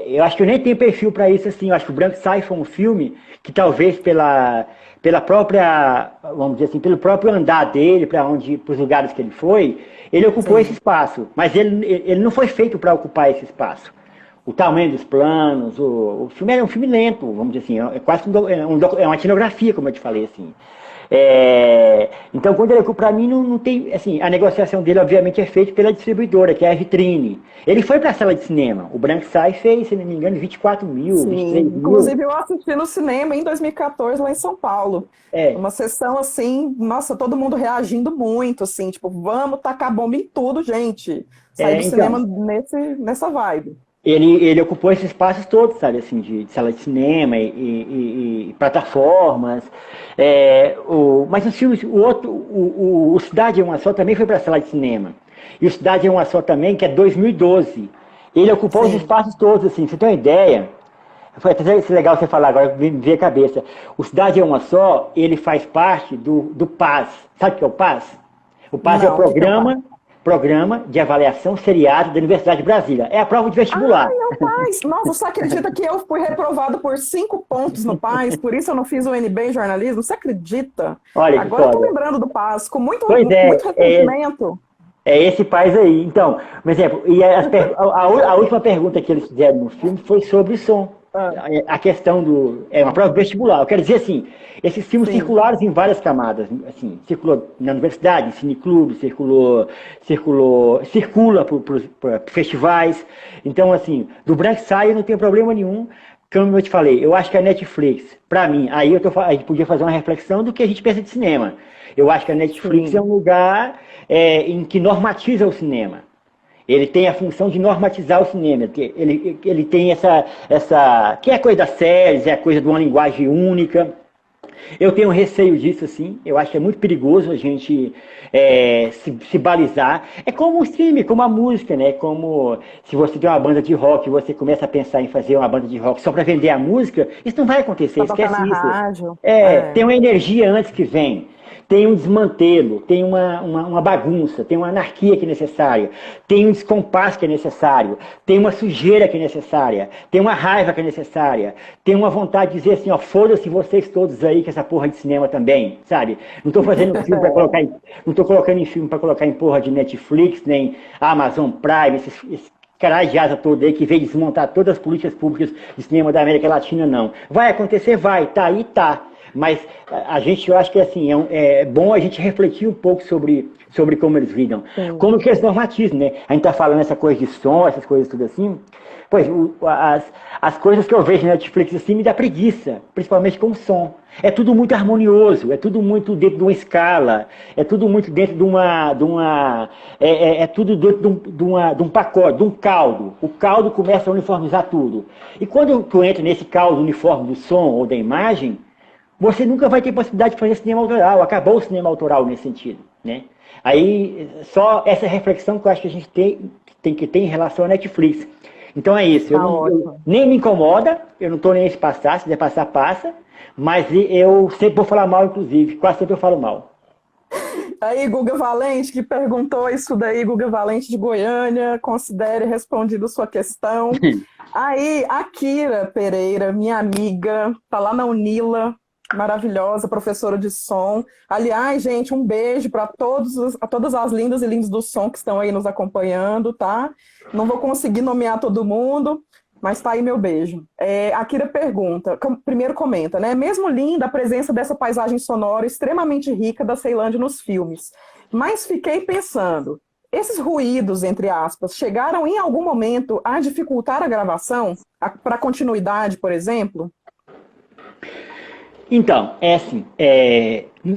Eu acho que eu nem tenho perfil para isso, assim. Eu acho que o Branco Sai foi um filme que talvez pela própria, vamos dizer assim, pelo próprio andar dele, para os lugares que ele foi, ele ocupou Sim. esse espaço. Mas ele não foi feito para ocupar esse espaço. O tamanho dos planos, o filme é um filme lento, vamos dizer assim, é quase é uma etnografia, como eu te falei, assim. Então, quando ele para mim não tem, assim, a negociação dele obviamente é feita pela distribuidora, que é a Vitrine. Ele foi para a sala de cinema. O Branco Sai fez, se não me engano, 24 mil, Sim, 23 mil. inclusive eu assisti no cinema em 2014 lá em São Paulo. É, Uma sessão assim, nossa, todo mundo reagindo muito, assim, tipo, vamos tacar bomba em tudo, gente. Sair do cinema então, nessa vibe. ele ocupou esses espaços todos, sabe, assim, de sala de cinema e plataformas. Mas os filmes, o Cidade é Uma Só também foi para a sala de cinema. E o Cidade é Uma Só também, que é 2012. Ele ocupou os Sim. espaços todos, assim, você tem uma ideia? Foi até legal você falar agora, me veio a cabeça. O Cidade é Uma Só, ele faz parte do PAS. Sabe o que é o PAS? O PAS é o Não, o que que eu faço? Programa de Avaliação Seriado da Universidade de Brasília. É a prova de vestibular. Ai, é o PAS! Nossa, você acredita que eu fui reprovado por 5 pontos no PAS, por isso eu não fiz o NB em jornalismo? Você acredita? Olha que Agora eu tô foda. lembrando do PAS, com muito, Pois muito ressentimento. é esse PAS aí. Então, por exemplo, a última pergunta que eles fizeram no filme foi sobre som. Ah, A questão é uma prova vestibular. Eu quero dizer assim, esses filmes sim. circularam em várias camadas. Assim, circulou na universidade, em cineclube, circula por festivais. Então, assim, do Branco Sai não tem problema nenhum. Como eu te falei, eu acho que a Netflix, para mim, a gente podia fazer uma reflexão do que a gente pensa de cinema. Eu acho que a Netflix é Sim. um lugar em que normatiza o cinema. Ele tem a função de normatizar o cinema. Ele tem que é a coisa das séries, é a coisa de uma linguagem única. Eu tenho receio disso, assim. Eu acho que é muito perigoso a gente se balizar. É como o filme, como a música, né? Como se você tem uma banda de rock e você começa a pensar em fazer uma banda de rock só para vender a música, isso não vai acontecer, Pra tocar na esquece isso. rádio. Tem É. uma energia antes que vem. Tem um desmantelo, tem uma bagunça, tem uma anarquia que é necessária, tem um descompasso que é necessário, tem uma sujeira que é necessária, tem uma raiva que é necessária, tem uma vontade de dizer assim, ó, foda-se vocês todos aí com essa porra de cinema também, sabe? Não tô fazendo filme para colocar não tô colocando em filme para colocar em porra de Netflix, nem Amazon Prime, esses caralho de asa todo aí que veio desmontar todas as políticas públicas de cinema da América Latina, não. Vai acontecer? Vai, tá aí, tá. Mas eu acho que assim, é bom a gente refletir um pouco sobre como eles lidam. Sim. Como que eles normatizam, né? A gente tá falando essa coisa de som, essas coisas tudo assim. Pois, as coisas que eu vejo na Netflix assim me dá preguiça, principalmente com o som. É tudo muito harmonioso, é tudo muito dentro de uma escala, é tudo muito dentro é tudo dentro de um pacote, de um caldo. O caldo começa a uniformizar tudo. E quando tu entra nesse caldo uniforme do som ou da imagem, você nunca vai ter possibilidade de fazer cinema autoral. Acabou o cinema autoral nesse sentido, né? Aí, só essa reflexão que eu acho que a gente tem que ter em relação à Netflix. Então é isso. Tá ótimo. Nem me incomoda, eu não estou nem aí se passar, se quiser passar, passa. Mas eu sempre vou falar mal, inclusive. Quase sempre eu falo mal. Aí, Guga Valente, que perguntou isso daí, Guga Valente de Goiânia, considere respondido sua questão. Aí, a Kira Pereira, minha amiga, tá lá na Unila, maravilhosa, professora de som. Aliás, gente, um beijo para todas as lindas e lindos do som que estão aí nos acompanhando, tá? Não vou conseguir nomear todo mundo, mas tá aí meu beijo. A Kira pergunta, primeiro comenta, né? Mesmo linda a presença dessa paisagem sonora extremamente rica da Ceilândia nos filmes, mas fiquei pensando, esses ruídos, entre aspas, chegaram em algum momento a dificultar a gravação? Para continuidade, por exemplo? Então, assim,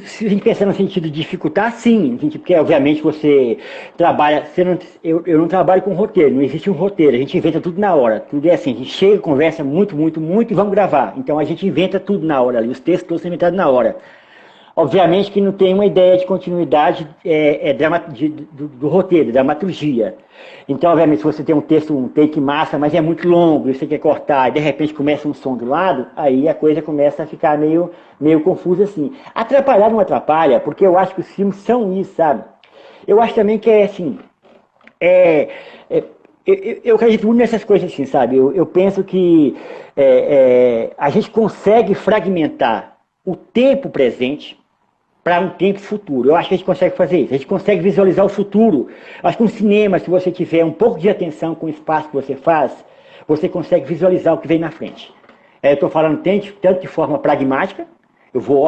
se a gente pensar no sentido de dificultar, sim, porque obviamente você trabalha, eu não trabalho com roteiro, não existe um roteiro, a gente inventa tudo na hora, tudo é assim, a gente chega, conversa muito, muito, muito e vamos gravar. Então a gente inventa tudo na hora ali, os textos todos são inventados na hora. Obviamente que não tem uma ideia de continuidade do roteiro, da dramaturgia. Então, obviamente, se você tem um texto, um take massa, mas é muito longo, e você quer cortar, e de repente começa um som do lado, aí a coisa começa a ficar meio confusa assim. Atrapalhar não atrapalha, porque eu acho que os filmes são isso, sabe? Eu acho também que é assim, é, é, eu acredito muito nessas coisas assim, sabe? Eu penso que a gente consegue fragmentar o tempo presente para um tempo futuro. Eu acho que a gente consegue fazer isso. A gente consegue visualizar o futuro. Acho que um cinema, se você tiver um pouco de atenção com o espaço que você faz, você consegue visualizar o que vem na frente. Eu estou falando tanto de forma pragmática. Eu vou,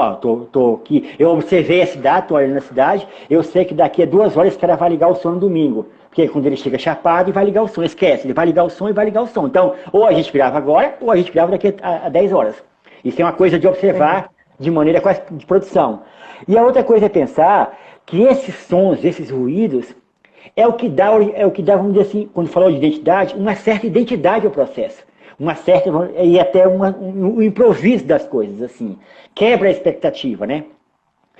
tô aqui, eu observei a cidade, estou olhando a cidade, eu sei que daqui a 2 horas esse cara vai ligar o som no domingo. Porque quando ele chega chapado, ele vai ligar o som. Esquece, ele vai ligar o som e vai ligar o som. Então, ou a gente grava agora, ou a gente grava daqui a 10 horas. Isso é uma coisa de observar de maneira quase de produção. E a outra coisa é pensar que esses sons, esses ruídos, é o que dá, vamos dizer assim, quando falou de identidade, uma certa identidade ao processo. Uma certa, e até um improviso das coisas, assim. Quebra a expectativa, né?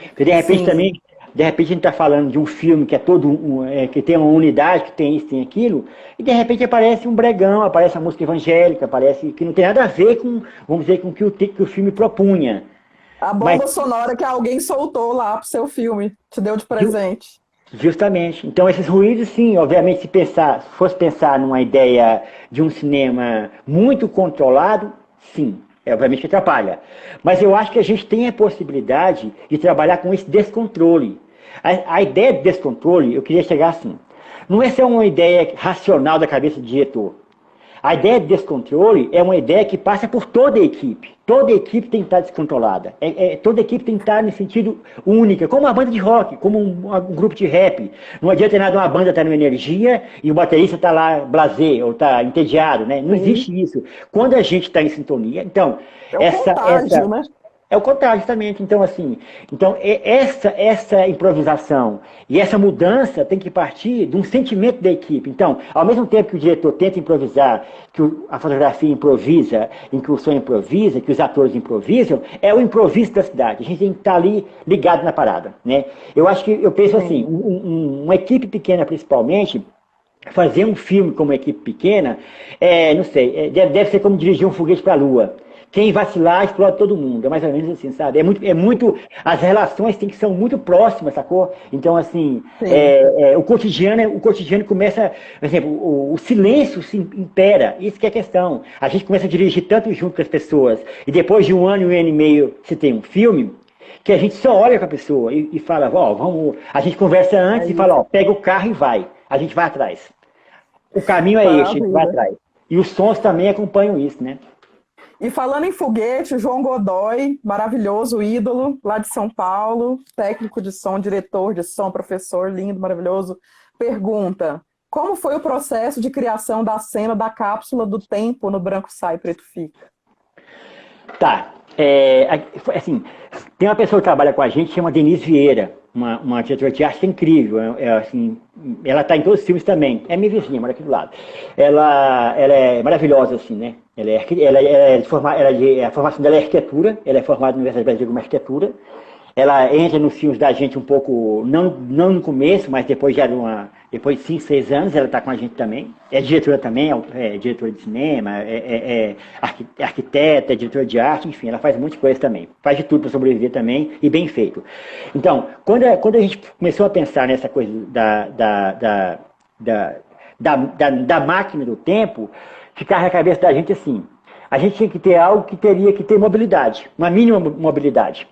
Porque de repente também, de repente a gente está falando de um filme que é que tem uma unidade, que tem isso, tem aquilo, e de repente aparece um bregão, aparece uma música evangélica, aparece que não tem nada a ver com, vamos dizer, com o que o filme propunha. A bomba sonora que alguém soltou lá pro seu filme, te deu de presente. Justamente. Então esses ruídos, sim, obviamente, se fosse pensar numa ideia de um cinema muito controlado, sim, obviamente atrapalha. Mas eu acho que a gente tem a possibilidade de trabalhar com esse descontrole. A ideia de descontrole, eu queria chegar assim, não é só uma ideia racional da cabeça do diretor. A ideia de descontrole é uma ideia que passa por toda a equipe. Toda a equipe tem que estar descontrolada. Toda a equipe tem que estar no sentido única, como uma banda de rock, como um grupo de rap. Não adianta nada uma banda estar numa energia e o baterista está lá blasé ou está entediado, né? Não existe isso. Quando a gente está em sintonia, então... contágio, né? É o contrário, justamente. Então, assim, essa improvisação e essa mudança tem que partir de um sentimento da equipe. Então, ao mesmo tempo que o diretor tenta improvisar, que a fotografia improvisa, em que o som improvisa, que os atores improvisam, é o improviso da cidade. A gente tem que estar ali ligado na parada, né? Eu penso assim, uma equipe pequena, principalmente, fazer um filme como uma equipe pequena, não sei, deve ser como dirigir um foguete para a Lua. Quem vacilar, explode todo mundo. É mais ou menos assim, sabe? As relações são muito próximas, sacou? Então, assim, o cotidiano começa, por exemplo, o silêncio se impera. Isso que é a questão. A gente começa a dirigir tanto junto com as pessoas. E depois de 1 ano e meio, se tem um filme, que a gente só olha com a pessoa e fala, vamos... A gente conversa antes e fala, pega o carro e vai. A gente vai atrás. O caminho é este, a gente vai atrás. E os sons também acompanham isso, né? E falando em foguete, João Godoy, maravilhoso ídolo, lá de São Paulo, técnico de som, diretor de som, professor, lindo, maravilhoso, pergunta: como foi o processo de criação da cena da cápsula do tempo no Branco Sai, Preto Fica? Tá. Assim, tem uma pessoa que trabalha com a gente, chama Denise Vieira, uma diretora de arte incrível. Assim, ela está em todos os filmes também. É minha vizinha, mora aqui do lado. Ela é maravilhosa, assim, né? A formação dela é arquitetura, ela é formada na Universidade Brasileira de Arquitetura. Ela entra nos filmes da gente um pouco, não no começo, mas depois depois de 5, 6 anos, ela está com a gente também. É diretora também, é diretora de cinema, é arquiteta, é diretora de arte, enfim, ela faz um monte de coisa também. Faz de tudo para sobreviver também, e bem feito. Então, quando a gente começou a pensar nessa coisa da máquina do tempo, ficava na cabeça da gente assim, a gente tinha que ter algo que teria que ter mobilidade, uma mínima mobilidade.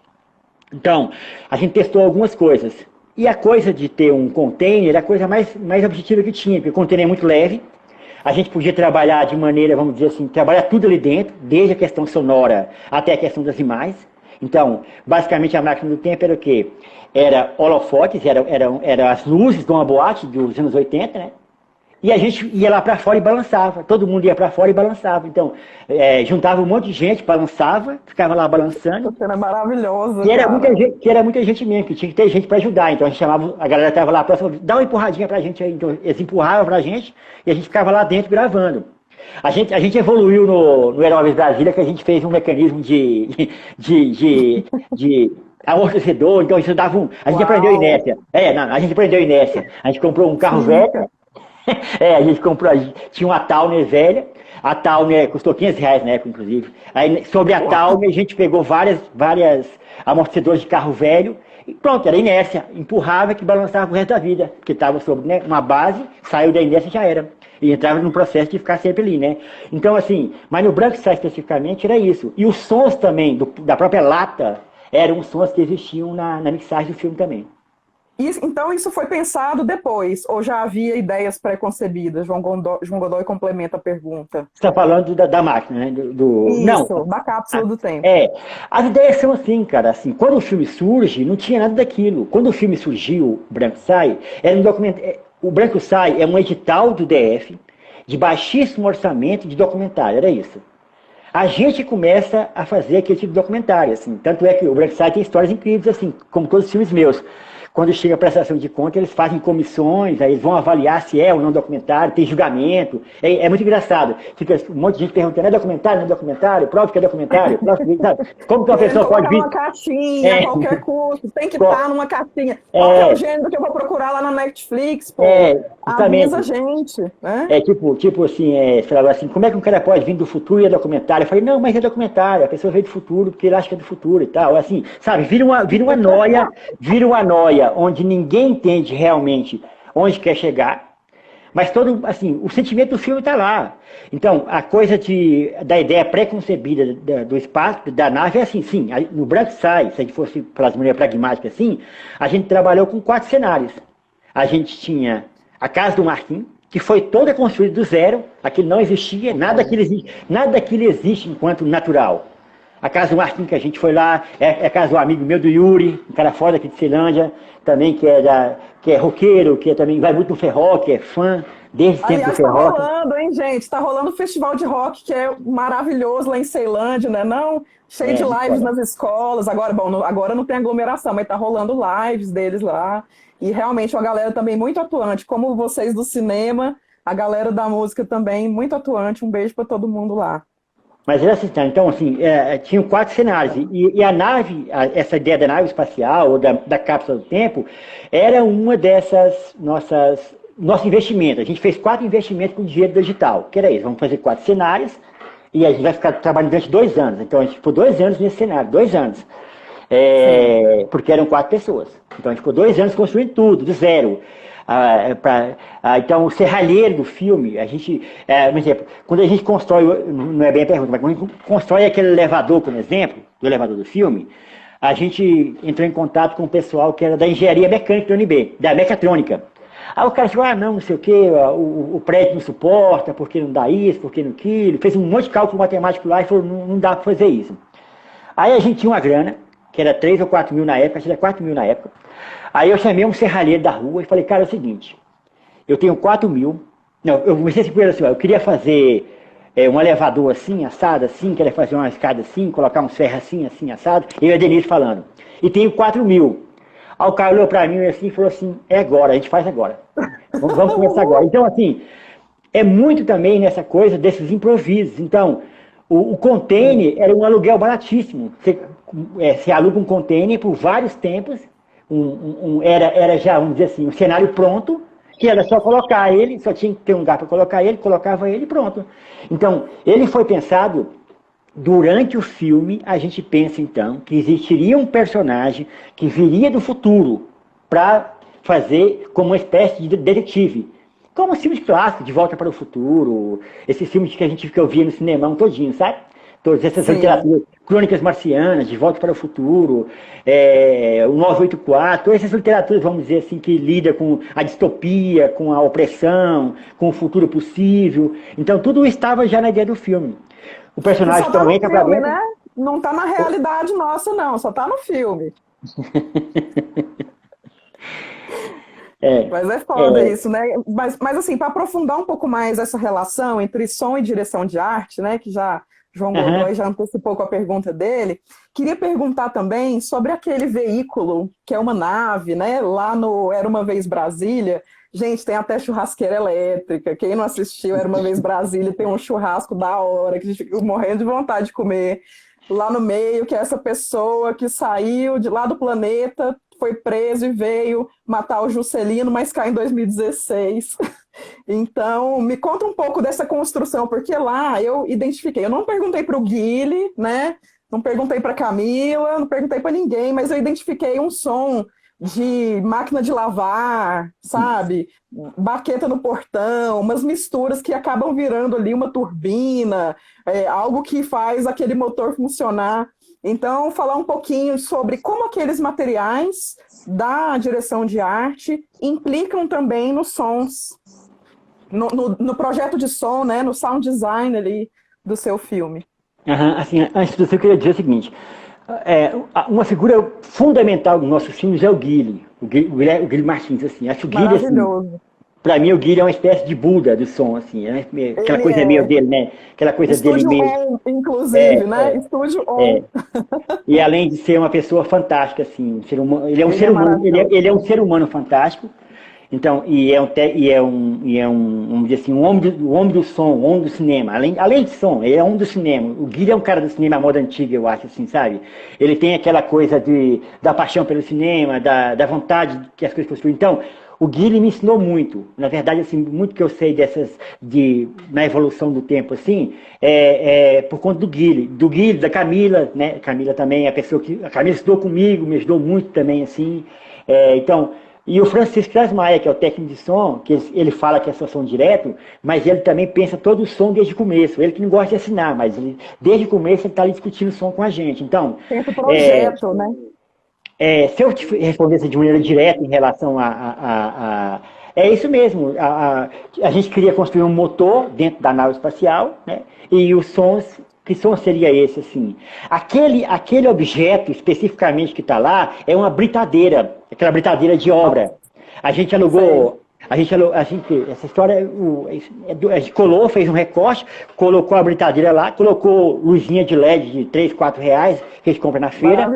Então, a gente testou algumas coisas. E a coisa de ter um container é a coisa mais objetiva que tinha, porque o container é muito leve. A gente podia trabalhar de maneira, vamos dizer assim, trabalhar tudo ali dentro, desde a questão sonora até a questão das imagens. Então, basicamente a máquina do tempo era o quê? Era holofotes, eram as luzes de uma boate dos anos 80, né? E a gente ia lá para fora e balançava. Todo mundo ia para fora e balançava. Então, juntava um monte de gente, balançava, ficava lá balançando. Era maravilhoso. E era muita gente mesmo, que tinha que ter gente para ajudar. Então a gente chamava, a galera estava lá próxima, dá uma empurradinha pra gente aí. Então eles empurravam pra gente e a gente ficava lá dentro gravando. A gente evoluiu no Heróis Brasília, que a gente fez um mecanismo de amortecedor, então isso dava um. A gente aprendeu Uau! inércia. Não, a gente aprendeu inércia. A gente comprou um carro velho. Física. A gente comprou, tinha uma Towner velha. A Towner custou R$ 500 na época, inclusive. Aí, sobre a Towner, a gente pegou várias amortecedores de carro velho. E pronto, era inércia. Empurrava que balançava pro resto da vida. Porque estava sobre, né, uma base, saiu da inércia e já era. E entrava num processo de ficar sempre ali, né? Então, assim, mas no Branco Sai especificamente era isso. E os sons também, da própria lata, eram sons que existiam na mixagem do filme também. Então isso foi pensado depois, ou já havia ideias pré-concebidas? João Godoy complementa a pergunta. Você está falando da máquina, né? Não, Isso, da cápsula do tempo. as ideias são assim, cara, assim, quando o filme surge, não tinha nada daquilo. Quando o filme surgiu, o Branco Sai, era um documentário. O Branco Sai é um edital do DF de baixíssimo orçamento de documentário, era isso. A gente começa a fazer aquele tipo de documentário, assim. Tanto é que o Branco Sai tem histórias incríveis, assim, como todos os filmes meus. Quando chega a prestação de conta, eles fazem comissões, aí eles vão avaliar se é ou não documentário, tem julgamento. É muito engraçado. Fica um monte de gente perguntando, é documentário, não é documentário? Prova que é documentário? Prova que... Sabe? Como que uma pessoa pode vir... numa caixinha, a qualquer custo, tem que estar numa caixinha. Qual é o gênero que eu vou procurar lá na Netflix? Pô? Avisa a gente. Né? Tipo assim, falava assim, como é que um cara pode vir do futuro e é documentário? Eu falei, não, mas é documentário, a pessoa veio do futuro porque ele acha que é do futuro e tal. Assim, sabe, vira uma noia onde ninguém entende realmente onde quer chegar, mas todo, assim, o sentimento do filme está lá. Então, a coisa da ideia pré-concebida do espaço, da nave, é assim, sim, no Branco Sai, se a gente fosse falar de maneira pragmática assim, a gente trabalhou com 4 cenários. A gente tinha a casa do Marquinhos, que foi toda construída do zero, aquilo não existia, nada daquilo existe enquanto natural. A casa do Marquinhos, que a gente foi lá, é a casa do amigo meu, do Yuri, um cara foda aqui de Ceilândia, também que é roqueiro, que também vai muito no ferro, que é fã desde o tempo do ferro. Tá rolando, hein, gente? Tá rolando o festival de rock, que é maravilhoso lá em Ceilândia, né? Não? Cheio de lives nas escolas. Agora não tem aglomeração, mas tá rolando lives deles lá. E realmente uma galera também muito atuante, como vocês do cinema, a galera da música também muito atuante. Um beijo para todo mundo lá. Mas era assim, então, assim, tinham 4 cenários. E a nave, essa ideia da nave espacial, ou da cápsula do tempo, era uma dessas nosso investimento. A gente fez 4 investimentos com dinheiro digital, que era isso. Vamos fazer 4 cenários, e a gente vai ficar trabalhando durante 2 anos. Então, a gente ficou 2 anos nesse cenário, 2 anos. Porque eram 4 pessoas. Então, a gente ficou 2 anos construindo tudo, do zero. Então, o serralheiro do filme, a gente, por exemplo, quando a gente constrói, não é bem a pergunta, mas quando a gente constrói aquele elevador, por exemplo, do elevador do filme, a gente entrou em contato com o pessoal que era da engenharia mecânica do UNB, da mecatrônica. Aí o cara chegou, não sei o que, o prédio não suporta, porque não dá isso, porque não aquilo, fez um monte de cálculo matemático lá e falou, não dá para fazer isso. Aí a gente tinha uma grana, que era 3 ou 4 mil na época, acho que era 4 mil na época. Aí eu chamei um serralheiro da rua e falei, cara, é o seguinte, eu tenho 4 mil, eu comecei com ele assim, eu queria fazer um elevador assim, assado assim, queria fazer uma escada assim, colocar uns ferros assim, assim, assado, eu e a Denise falando, e tenho 4 mil. Aí o cara olhou pra mim assim e falou assim, é agora, a gente faz agora, vamos começar agora. Então assim, é muito também nessa coisa desses improvisos. Então, o container era um aluguel baratíssimo, você aluga um container por vários tempos, era já, vamos dizer assim, um cenário pronto, que era só colocar ele, só tinha que ter um lugar para colocar ele, colocava ele e pronto. Então, ele foi pensado, durante o filme, a gente pensa então, que existiria um personagem que viria do futuro para fazer como uma espécie de detetive. Como os filmes clássicos, De Volta para o Futuro, esses filmes que a gente via no cinemão todinho, sabe? Todas essas literaturas, Crônicas Marcianas, De Volta para o Futuro, o 984, todas essas literaturas, vamos dizer assim, que lidam com a distopia, com a opressão, com o futuro possível. Então, tudo estava já na ideia do filme. O personagem também entra pra dentro. Né? Não está na realidade nossa, não, só está no filme. Mas é foda isso, né? Mas assim, para aprofundar um pouco mais essa relação entre som e direção de arte, né? Que João Godoy já antecipou com a pergunta dele. Queria perguntar também sobre aquele veículo, que é uma nave, né? Lá no Era Uma Vez Brasília. Gente, tem até churrasqueira elétrica. Quem não assistiu Era Uma Vez Brasília tem um churrasco da hora, que a gente fica morrendo de vontade de comer. lá no meio, que é essa pessoa que saiu de lá do planeta, foi preso e veio matar o Juscelino, mas cai em 2016. Então, me conta um pouco dessa construção, porque lá eu identifiquei, eu não perguntei para o Guile, né? Não perguntei para Camila, não perguntei para ninguém, mas eu identifiquei um som de máquina de lavar, sabe? Baqueta no portão, umas misturas que acabam virando ali uma turbina, algo que faz aquele motor funcionar. Então, falar um pouquinho sobre como aqueles materiais da direção de arte implicam também nos sons, no projeto de som, né, no sound design ali do seu filme. Assim, antes disso, eu queria dizer o seguinte: uma figura fundamental dos nossos filmes é o Guile, o Guile Martins. Assim, acho que o Guile, assim, para mim, o Guile é uma espécie de Buda do som, assim, né? Aquela coisa meio dele, né? Aquela coisa Estúdio dele meio. On, inclusive, né? Estúdio On. E além de ser uma pessoa fantástica, assim, um ser humano, ele é um ser humano, ele é um ser humano fantástico. Então, vamos dizer assim, um homem do som, um homem do cinema. Além de som, ele é um homem do cinema. O Guilherme é um cara do cinema à moda antiga, eu acho, assim, sabe? Ele tem aquela coisa da paixão pelo cinema, da vontade que as coisas construam. Então, o Guilherme me ensinou muito. Na verdade, assim, muito que eu sei na evolução do tempo, assim, por conta do Guilherme, da Camila, né? Camila também, a Camila estudou comigo, me ajudou muito também, assim. Então, e o Francisco Trasmaia, que é o técnico de som, que ele fala que é só som direto, mas ele também pensa todo o som desde o começo. Ele que não gosta de assinar, mas desde o começo ele está ali discutindo o som com a gente. Então, tem o projeto, né? Se eu te respondesse de maneira direta em relação é isso mesmo. A gente queria construir um motor dentro da nave espacial, né? E os sons. Que som seria esse, assim? Aquele objeto, especificamente, que está lá, é uma britadeira, aquela britadeira de obra. A gente alugou, essa história, a gente fez um recorte, colocou a britadeira lá, colocou luzinha de LED de 3, 4 reais, que a gente compra na feira,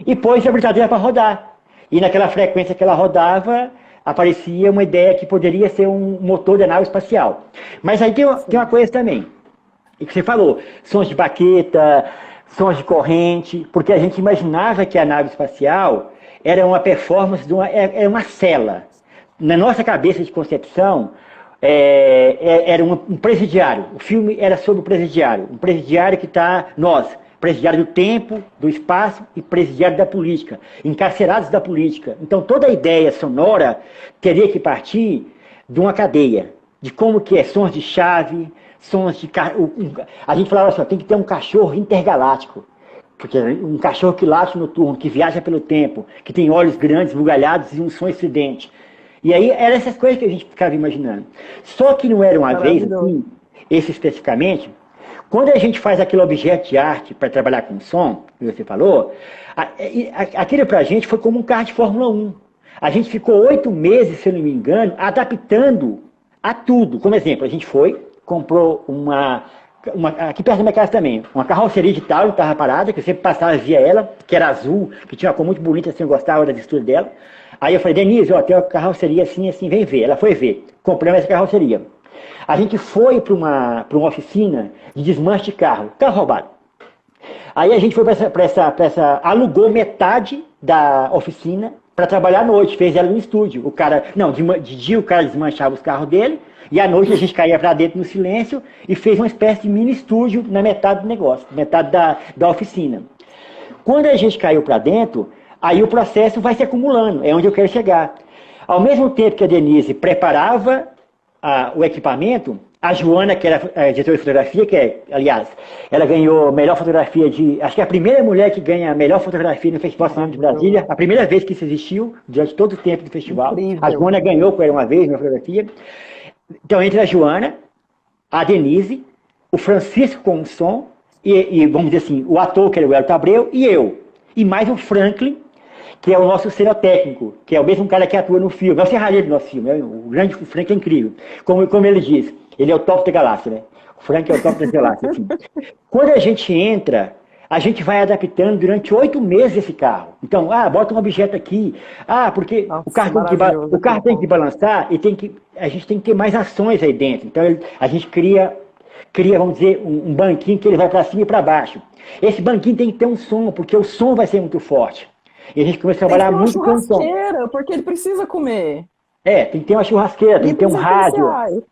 e pôs a britadeira para rodar. E naquela frequência que ela rodava, aparecia uma ideia que poderia ser um motor da nave espacial. Mas aí tem uma coisa também. E que você falou, sons de baqueta, sons de corrente, porque a gente imaginava que a nave espacial era uma performance, era uma cela. Na nossa cabeça de concepção, era um presidiário. O filme era sobre o presidiário. Um presidiário que está, presidiário do tempo, do espaço e presidiário da política, encarcerados da política. Então toda a ideia sonora teria que partir de uma cadeia, de como que é sons de chave, sons de... A gente falava assim, tem que ter um cachorro intergaláctico, porque um cachorro que late noturno, que viaja pelo tempo, que tem olhos grandes, bugalhados e um som estridente. E aí eram essas coisas que a gente ficava imaginando. Só que não era uma vez assim, esse especificamente, quando a gente faz aquele objeto de arte para trabalhar com som, que você falou, aquilo pra gente foi como um carro de Fórmula 1. A gente ficou 8 meses, se eu não me engano, adaptando a tudo. Como exemplo, a gente comprou aqui perto da minha casa também, uma carroceria de tal, estava parada, que eu sempre passava via ela, que era azul, que tinha uma cor muito bonita, assim, eu gostava da textura dela. Aí eu falei, Denise, tem uma carroceria assim, assim, vem ver. Ela foi ver, compramos essa carroceria. A gente foi para uma oficina de desmanche de carro roubado. Aí a gente foi alugou metade da oficina para trabalhar à noite, fez ela no estúdio. De dia o cara desmanchava os carros dele, e à noite a gente caía para dentro no silêncio e fez uma espécie de mini estúdio na metade do negócio, metade da oficina. Quando a gente caiu para dentro, aí o processo vai se acumulando, é onde eu quero chegar. Ao mesmo tempo que a Denise preparava o equipamento, a Joana, que era a diretora de fotografia, aliás, ela ganhou a melhor fotografia acho que é a primeira mulher que ganha a melhor fotografia no Festival de Cinema de Brasília, a primeira vez que isso existiu, durante todo o tempo do festival. Incrível. A Joana ganhou com ela uma vez na fotografia. Então, entre a Joana, a Denise, o Francisco com o som, e vamos dizer assim, o ator, que era o Elton Abreu, e eu. E mais o Franklin, que é o nosso cenotécnico, que é o mesmo cara que atua no filme, é o serralheiro do nosso filme, o grande Franklin é incrível. Como ele diz, ele é o top da galáxia, né? O Frank é o top da galáxia. Assim. Quando a gente entra, a gente vai adaptando durante 8 meses esse carro. Então, bota um objeto aqui. Porque o carro tem que balançar e a gente tem que ter mais ações aí dentro. Então, a gente cria cria, vamos dizer, um banquinho que ele vai para cima e para baixo. Esse banquinho tem que ter um som, porque o som vai ser muito forte. E a gente começa a Tem que trabalhar ter uma muito com o som. churrasqueira, porque ele precisa comer. Tem que ter uma churrasqueira, tem que ter um Itens rádio, essenciais.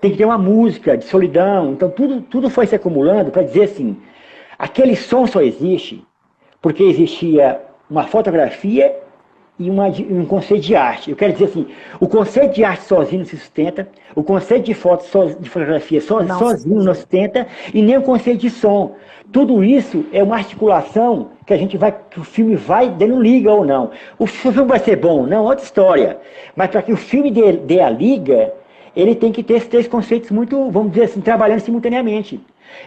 tem que ter uma música de solidão. Então tudo foi se acumulando para dizer assim, aquele som só existe porque existia uma fotografia e um conceito de arte. Eu quero dizer assim, o conceito de arte sozinho não se sustenta, o conceito de de fotografia sozinho não se sustenta, e nem o conceito de som. Tudo isso é uma articulação que o filme vai dando liga ou não. O filme vai ser bom, não, outra história. Mas para que o filme dê a liga, ele tem que ter esses três conceitos muito, vamos dizer assim, trabalhando simultaneamente.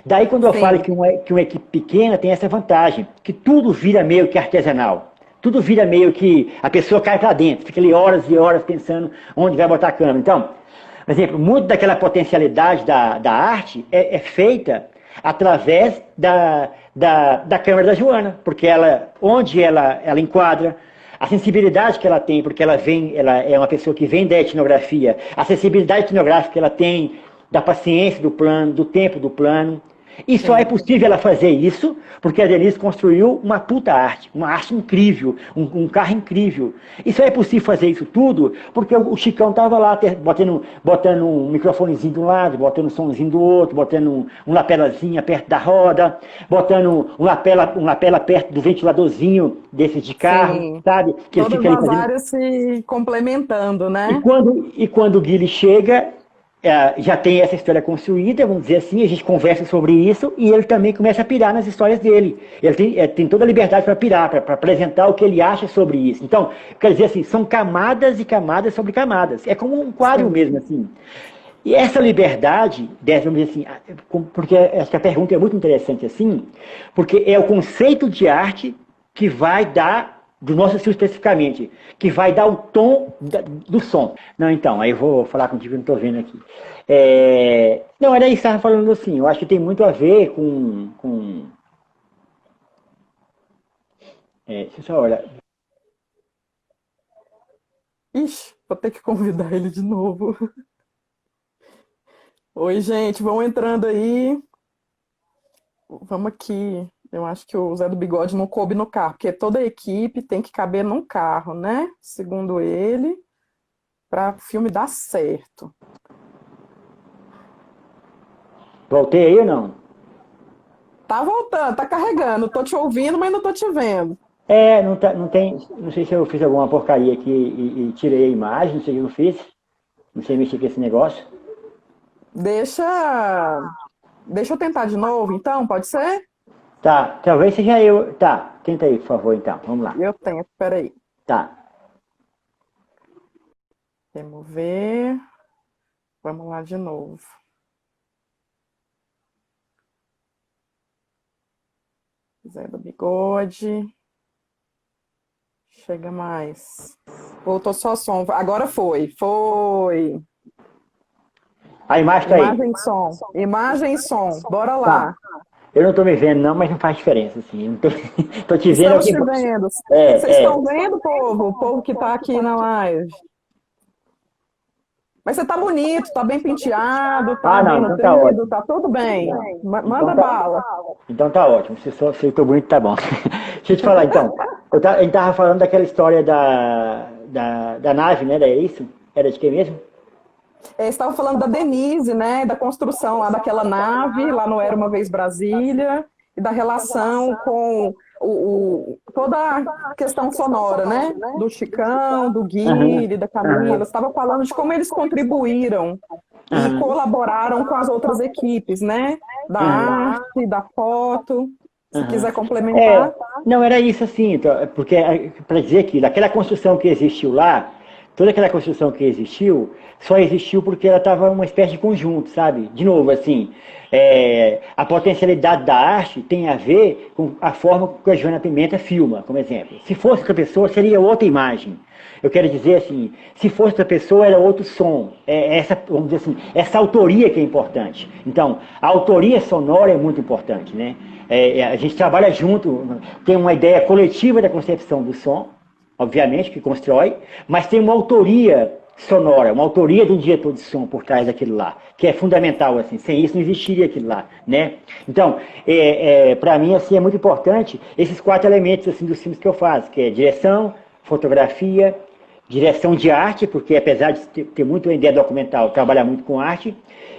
Daí quando eu falo que uma equipe pequena tem essa vantagem, que tudo vira meio que artesanal. Tudo vira meio que a pessoa cai para dentro, fica ali horas e horas pensando onde vai botar a câmera. Então, por exemplo, muito daquela potencialidade da arte é feita através da câmera da Joana, porque onde ela enquadra, a sensibilidade que ela tem, porque ela é uma pessoa que vem da etnografia, a sensibilidade etnográfica que ela tem, da paciência do plano, do tempo do plano. E só é possível ela fazer isso porque a Denise construiu uma puta arte, uma arte incrível, um carro incrível. E só é possível fazer isso tudo porque o Chicão estava lá botando um microfonezinho de um lado, botando um somzinho do outro, botando um lapelazinho perto da roda, botando um lapela perto do ventiladorzinho desses de carro, Sim. sabe? Que ele Todas fica ali as fazendo... áreas se complementando, né? E quando o Guilherme chega, já tem essa história construída, vamos dizer assim, a gente conversa sobre isso e ele também começa a pirar nas histórias dele. Ele tem toda a liberdade para pirar, para apresentar o que ele acha sobre isso. Então, quer dizer assim, são camadas e camadas sobre camadas. É como um quadro mesmo, assim. E essa liberdade, vamos dizer assim, porque essa pergunta é muito interessante assim, porque é o conceito de arte que vai dar, do nosso estilo especificamente, que vai dar o tom do som. Não, então, aí eu vou falar contigo, eu não estou vendo aqui. Não, era isso que estava falando assim, eu acho que tem muito a ver com deixa eu só olhar. Ixi, vou ter que convidar ele de novo. Oi, gente, vão entrando aí. Vamos aqui. Eu acho que o Zé do Bigode não coube no carro, porque toda a equipe tem que caber num carro, né? Segundo ele, para o filme dar certo. Voltei aí ou não? Tá voltando, tá carregando. Tô te ouvindo, mas não tô te vendo. Não tem, não sei se eu fiz alguma porcaria aqui e tirei a imagem, não sei o que eu fiz, não sei mexer com esse negócio. Deixa eu tentar de novo, então, pode ser? Tá, talvez seja eu. Tá, tenta aí, por favor, então. Vamos lá. Eu tento, peraí. Tá. Remover. Vamos lá de novo. Zé do Bigode. Chega mais. Voltou só som. Agora foi. Foi. A imagem tá aí. Imagem e som. Imagem e som. Bora lá. Tá. Eu não tô me vendo, não, mas não faz diferença, assim. Eu não tô te vendo Estamos aqui. te vendo. É, Vocês é. estão vendo, povo? O povo que tá aqui na live. Mas você tá bonito, tá bem penteado, tá Não, bem então tá nutrido, ótimo. tá tudo bem. Manda Então tá, bala. então tá ótimo. Se eu tô bonito, tá bom. Deixa eu te falar, então. A gente tava falando daquela história da nave, né? É isso? Era de quem mesmo? Estava falando da Denise, né? Da construção lá daquela nave, lá no Era Uma Vez Brasília, e da relação com toda a questão sonora, né? Do Chicão, do Guilherme, da Camila. Estava falando de como eles contribuíram e colaboraram com as outras equipes, né? Da arte, da foto. Se quiser complementar. Não, era isso assim, então, porque para dizer que daquela construção que existiu lá, toda aquela construção que existiu, só existiu porque ela estava uma espécie de conjunto, sabe? De novo, assim, a potencialidade da arte tem a ver com a forma que a Joana Pimenta filma, como exemplo. Se fosse outra pessoa, seria outra imagem. Eu quero dizer assim, se fosse outra pessoa, era outro som. Vamos dizer assim, essa autoria que é importante. Então, a autoria sonora é muito importante, né? A gente trabalha junto, tem uma ideia coletiva da concepção do som, obviamente, que constrói, mas tem uma autoria sonora, uma autoria de um diretor de som por trás daquilo lá, que é fundamental, assim, sem isso não existiria aquilo lá, né? Então, para mim, assim, é muito importante esses 4 elementos, assim, dos filmes que eu faço, que é direção, fotografia, direção de arte, porque apesar de ter muito a ideia documental, trabalhar muito com arte,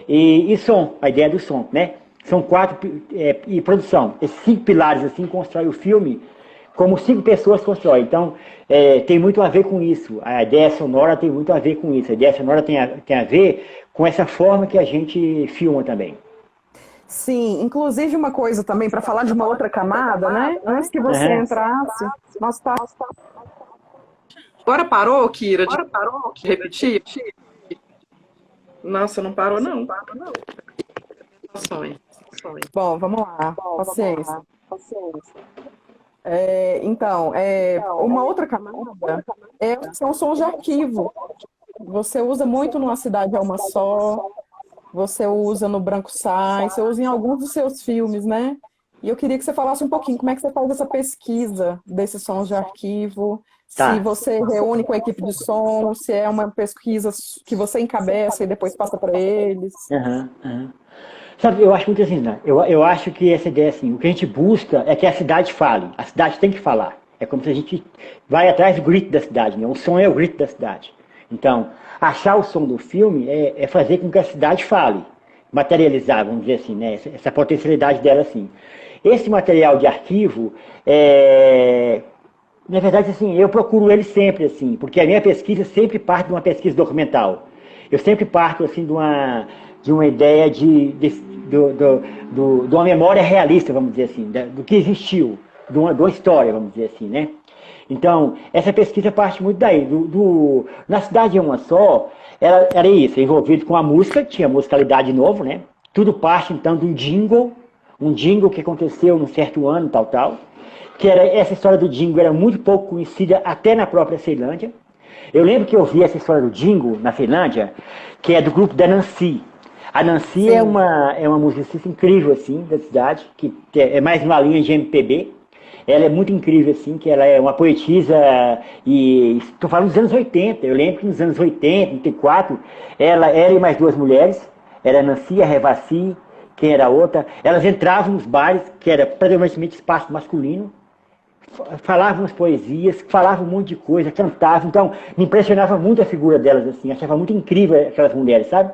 e som, a ideia do som, né? São 4, e produção. Esses 5 pilares, assim, constroem o filme como 5 pessoas constroem. Então, tem muito a ver com isso. A ideia sonora tem muito a ver com isso. A ideia sonora tem a ver com essa forma que a gente filma também. Sim, inclusive uma coisa também, para falar de uma outra camada, né? Antes que você entrasse, nós tá... Agora parou, Kira, de repetir? Nossa, não parou, não. Bom, vamos lá. Paciência. Então, uma outra camada são sons de arquivo. Você usa muito numa cidade é uma só, você usa no Branco Sai, você usa em alguns dos seus filmes, né? E eu queria que você falasse um pouquinho como é que você faz essa pesquisa desses sons de arquivo, Tá. se você reúne com a equipe de som, se é uma pesquisa que você encabeça e depois passa para eles. Sabe, eu acho muito assim, né? Eu acho que essa ideia, assim, o que a gente busca é que a cidade fale. A cidade tem que falar. É como se a gente vai atrás do grito da cidade, né? O som é o grito da cidade. Então, achar o som do filme é fazer com que a cidade fale. Materializar, vamos dizer assim, né? Essa potencialidade dela, assim. Esse material de arquivo, na verdade, assim, eu procuro ele sempre, assim, porque a minha pesquisa sempre parte de uma pesquisa documental. Eu sempre parto, assim, de uma ideia de uma memória realista, vamos dizer assim, do que existiu, de uma história, vamos dizer assim, né? Então, essa pesquisa parte muito daí. Na Cidade é Uma Só, era isso, envolvido com a música, tinha musicalidade novo, né? Tudo parte, então, de um jingle que aconteceu num certo ano, tal, que era essa história do jingle era muito pouco conhecida até na própria Ceilândia. Eu lembro que eu vi essa história do jingle na Finlândia, que é do grupo da Nancy. A Nancy é uma musicista incrível, assim, da cidade, que é mais uma linha de MPB. Ela é muito incrível, assim, que ela é uma poetisa, e estou falando dos anos 80. Eu lembro que nos anos 80, 84, ela e mais 2 mulheres, era a Nancy e a Revassi, quem era a outra, elas entravam nos bares, que era predominantemente espaço masculino, falavam as poesias, falavam um monte de coisa, cantavam. Então, me impressionava muito a figura delas, assim, achava muito incrível aquelas mulheres, sabe?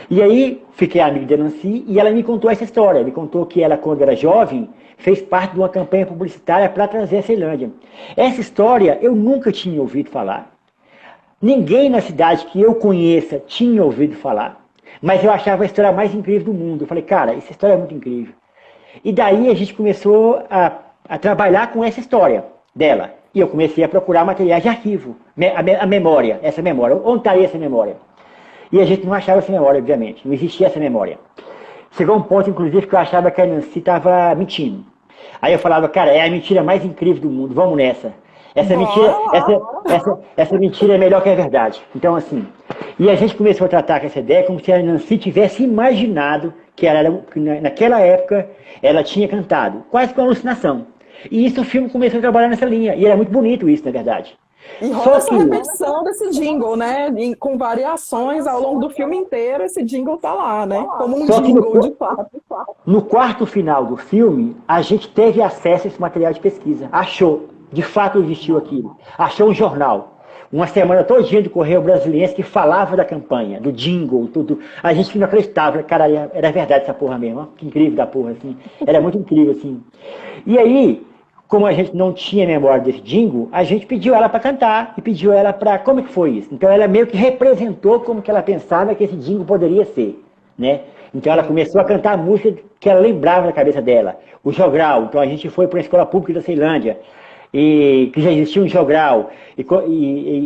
E aí, fiquei amigo da Nancy e ela me contou essa história. Me contou que ela, quando era jovem, fez parte de uma campanha publicitária para trazer a Ceilândia. Essa história eu nunca tinha ouvido falar. Ninguém na cidade que eu conheça tinha ouvido falar. Mas eu achava a história mais incrível do mundo. Eu falei, cara, essa história é muito incrível. E daí a gente começou a trabalhar com essa história dela. E eu comecei a procurar materiais de arquivo, a memória, essa memória. Onde estaria essa memória? E a gente não achava essa memória, obviamente. Não existia essa memória. Chegou um ponto, inclusive, que eu achava que a Nancy estava mentindo. Aí eu falava, cara, é a mentira mais incrível do mundo, vamos nessa. Essa mentira é melhor que a verdade. Então, assim, e a gente começou a tratar com essa ideia como se a Nancy tivesse imaginado que naquela época ela tinha cantado, quase com alucinação. E isso o filme começou a trabalhar nessa linha. E era muito bonito isso, na verdade. E rola essa repetição desse jingle, né? Com variações ao longo do filme inteiro, esse jingle tá lá, né? Como um jingle de fato. No quarto final do filme, a gente teve acesso a esse material de pesquisa. Achou, de fato existiu aquilo. Achou um jornal. Uma semana todinha do Correio Brasiliense que falava da campanha, do jingle, tudo. A gente não acreditava, cara, era verdade essa porra mesmo. Ó, que incrível da porra, assim. Era muito incrível, assim. E aí, como a gente não tinha memória desse jingle, a gente pediu ela para cantar e pediu ela para... Como é que foi isso? Então ela meio que representou como que ela pensava que esse jingle poderia ser, né? Então ela começou a cantar a música que ela lembrava na cabeça dela. O jogral. Então a gente foi para uma escola pública da Ceilândia, e que já existia um jogral, e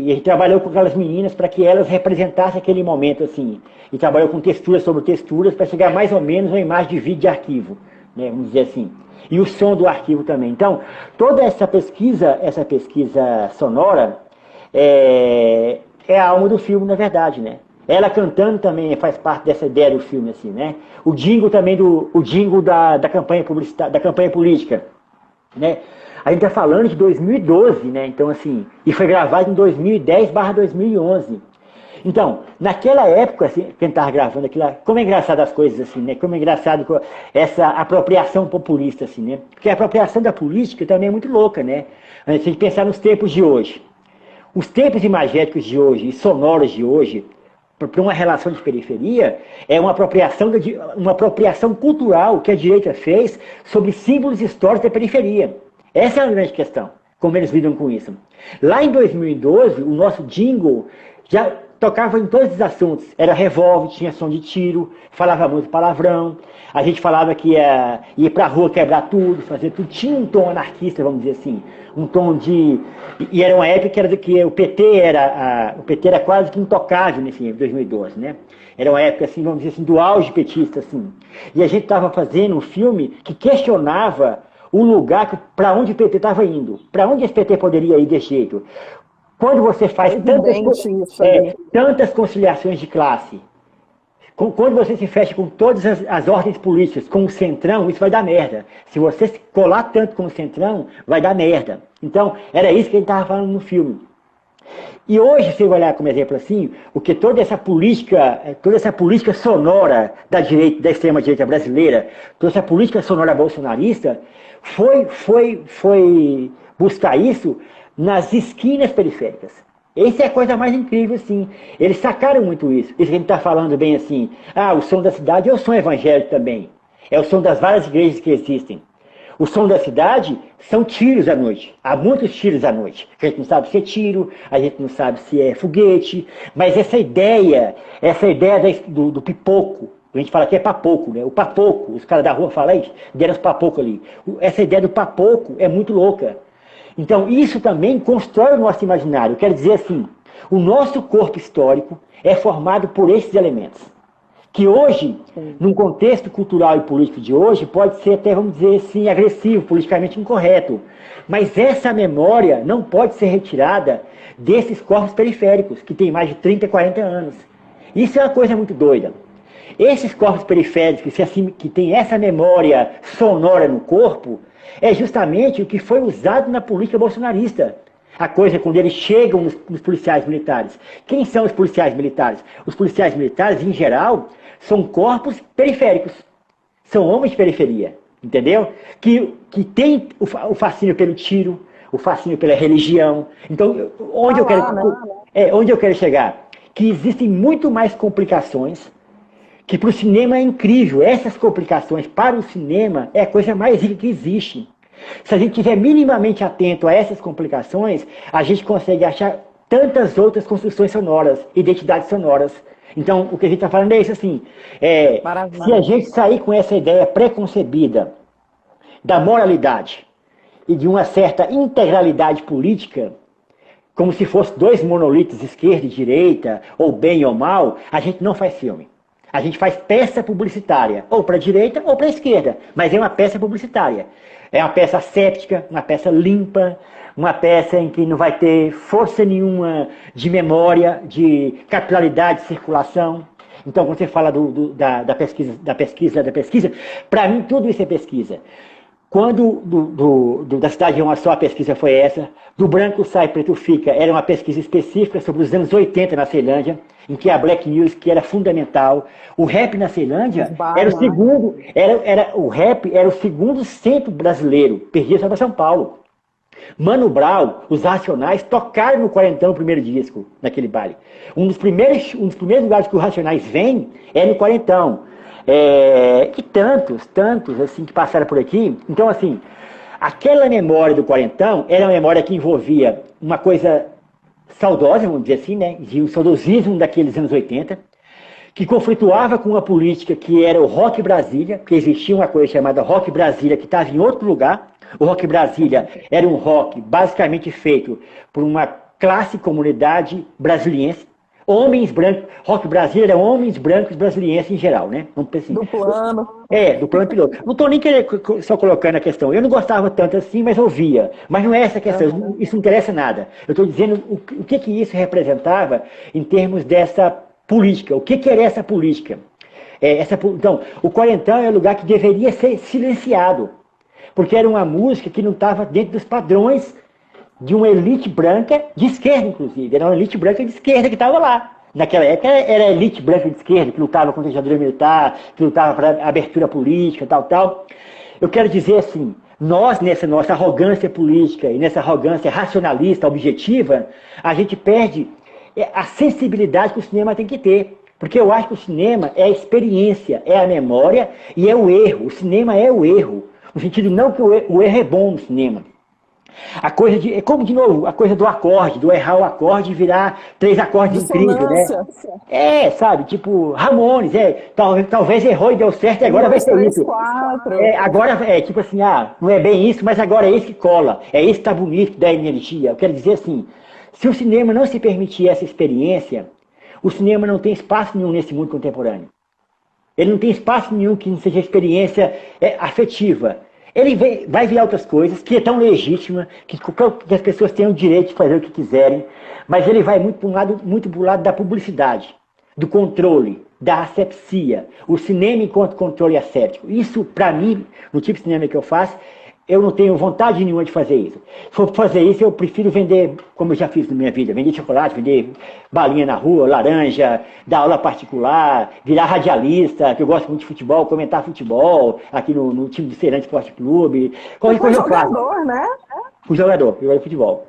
a gente trabalhou com aquelas meninas para que elas representassem aquele momento, assim, e trabalhou com texturas sobre texturas para chegar mais ou menos a uma imagem de vídeo de arquivo, né? Vamos dizer assim. E o som do arquivo também. Então, toda essa pesquisa sonora é a alma do filme, na verdade, né? Ela cantando também faz parte dessa ideia do filme, assim, né? O jingle também da campanha publicitária, da campanha política. né? A gente está falando de 2012, né? Então, assim, e foi gravado em 2010/2011. Então, naquela época, assim, quem estava gravando aquilo lá, como é engraçado as coisas, assim, né? Como é engraçado essa apropriação populista, assim, né? Porque a apropriação da política também é muito louca, né? Se a gente pensar nos tempos de hoje. Os tempos imagéticos de hoje e sonoros de hoje, para uma relação de periferia, é uma apropriação cultural que a direita fez sobre símbolos históricos da periferia. Essa é a grande questão, como eles lidam com isso. Lá em 2012, o nosso jingle já tocava em todos os assuntos. Era revólver, tinha som de tiro, falava muito palavrão, a gente falava que ia pra rua quebrar tudo, fazer tudo. Tinha um tom anarquista, vamos dizer assim, um tom de... E era uma época que o PT era quase que intocável nesse 2012, né? Era uma época, assim, vamos dizer assim, do auge petista, assim. E a gente estava fazendo um filme que questionava o lugar para onde o PT estava indo, para onde esse PT poderia ir desse jeito. Quando você faz tantas conciliações de classe, quando você se fecha com todas as ordens políticas, com o centrão, isso vai dar merda. Se você se colar tanto com o centrão, vai dar merda. Então, era isso que a gente estava falando no filme. E hoje, se eu olhar como exemplo assim, o que toda essa política sonora da direita, da extrema-direita brasileira, toda essa política sonora bolsonarista, foi buscar isso nas esquinas periféricas. Essa é a coisa mais incrível, assim. Eles sacaram muito isso. Isso que a gente está falando bem assim. O som da cidade é o som evangélico também. É o som das várias igrejas que existem. O som da cidade são tiros à noite. Há muitos tiros à noite. A gente não sabe se é tiro, a gente não sabe se é foguete, mas essa ideia do pipoco, a gente fala que é papoco, né? O papoco, os caras da rua falam isso, deram os papoco ali. Essa ideia do papoco é muito louca. Então, isso também constrói o nosso imaginário. Quer dizer assim, o nosso corpo histórico é formado por esses elementos. Que hoje, num contexto cultural e político de hoje, pode ser até, vamos dizer assim, agressivo, politicamente incorreto. Mas essa memória não pode ser retirada desses corpos periféricos, que têm mais de 30, 40 anos. Isso é uma coisa muito doida. Esses corpos periféricos que têm essa memória sonora no corpo, é justamente o que foi usado na política bolsonarista. A coisa é quando eles chegam nos policiais militares. Quem são os policiais militares? Os policiais militares, em geral, são corpos periféricos. São homens de periferia, entendeu? Que tem o fascínio pelo tiro, o fascínio pela religião. Então, onde eu quero chegar? Que existem muito mais complicações, que para o cinema é incrível. Essas complicações para o cinema é a coisa mais rica que existe. Se a gente estiver minimamente atento a essas complicações, a gente consegue achar tantas outras construções sonoras, identidades sonoras. Então, o que a gente está falando é isso, assim, se a gente sair com essa ideia preconcebida da moralidade e de uma certa integralidade política, como se fossem dois monolitos, esquerda e direita, ou bem ou mal, a gente não faz filme. A gente faz peça publicitária, ou para a direita ou para a esquerda, mas é uma peça publicitária. É uma peça aséptica, uma peça limpa, uma peça em que não vai ter força nenhuma de memória, de capilaridade de circulação. Então, quando você fala da pesquisa, para mim tudo isso é pesquisa. Quando da Cidade de uma Só a pesquisa foi essa, do Branco Sai Preto Fica, era uma pesquisa específica sobre os anos 80 na Ceilândia, em que a Black Music que era fundamental. O rap na Ceilândia era o segundo, o rap era o segundo centro brasileiro, perdia só para São Paulo. Mano Brown, os Racionais, tocaram no Quarentão o primeiro disco, naquele baile. Um dos primeiros lugares que os Racionais vêm é no Quarentão. E tantos assim que passaram por aqui. Então, assim, aquela memória do Quarentão era uma memória que envolvia uma coisa saudosa, vamos dizer assim, né, de um saudosismo daqueles anos 80, que conflituava com uma política que era o Rock Brasília, porque existia uma coisa chamada Rock Brasília que estava em outro lugar. O Rock Brasília era um rock basicamente feito por uma classe comunidade brasiliense, homens brancos. Rock Brasília era homens brancos brasilienses em geral, né? Assim. Do plano. Do plano piloto. Não estou nem só colocando a questão. Eu não gostava tanto assim, mas ouvia. Mas não é essa a questão. Isso não interessa nada. Eu estou dizendo o que isso representava em termos dessa política. O que era essa política? Então, o Quarentão é um lugar que deveria ser silenciado. porque era uma música que não estava dentro dos padrões de uma elite branca, de esquerda, inclusive. Era uma elite branca de esquerda que estava lá. Naquela época era a elite branca de esquerda, que lutava contra a ditadura militar, que lutava para abertura política, tal, tal. Eu quero dizer assim, nós, nessa nossa arrogância política e nessa arrogância racionalista, objetiva, a gente perde a sensibilidade que o cinema tem que ter. Porque eu acho que o cinema é a experiência, é a memória e é o erro. O cinema é o erro. No sentido não que o erro é bom no cinema. A coisa de, como de novo, a coisa do acorde, do errar o acorde e virar 3 acordes incríveis, né? Sabe, tipo, Ramones, talvez errou e deu certo e agora vai ser isso. Agora tipo assim, não é bem isso, mas agora é esse que cola, é esse que tá bonito, dá energia. Eu quero dizer assim, se o cinema não se permitir essa experiência, o cinema não tem espaço nenhum nesse mundo contemporâneo. Ele não tem espaço nenhum que não seja experiência afetiva. Ele vai virar outras coisas, que é tão legítima, que as pessoas têm o direito de fazer o que quiserem, mas ele vai muito para o lado da publicidade, do controle, da asepsia. O cinema enquanto controle aséptico. Isso, para mim, no tipo de cinema que eu faço, eu não tenho vontade nenhuma de fazer isso. Se for fazer isso, eu prefiro vender, como eu já fiz na minha vida, vender chocolate, vender balinha na rua, laranja, dar aula particular, virar radialista, que eu gosto muito de futebol, comentar futebol, aqui no time do Ceilândia Esporte Clube. Qualquer coisa eu faço. Jogador, né? Fui jogador de futebol.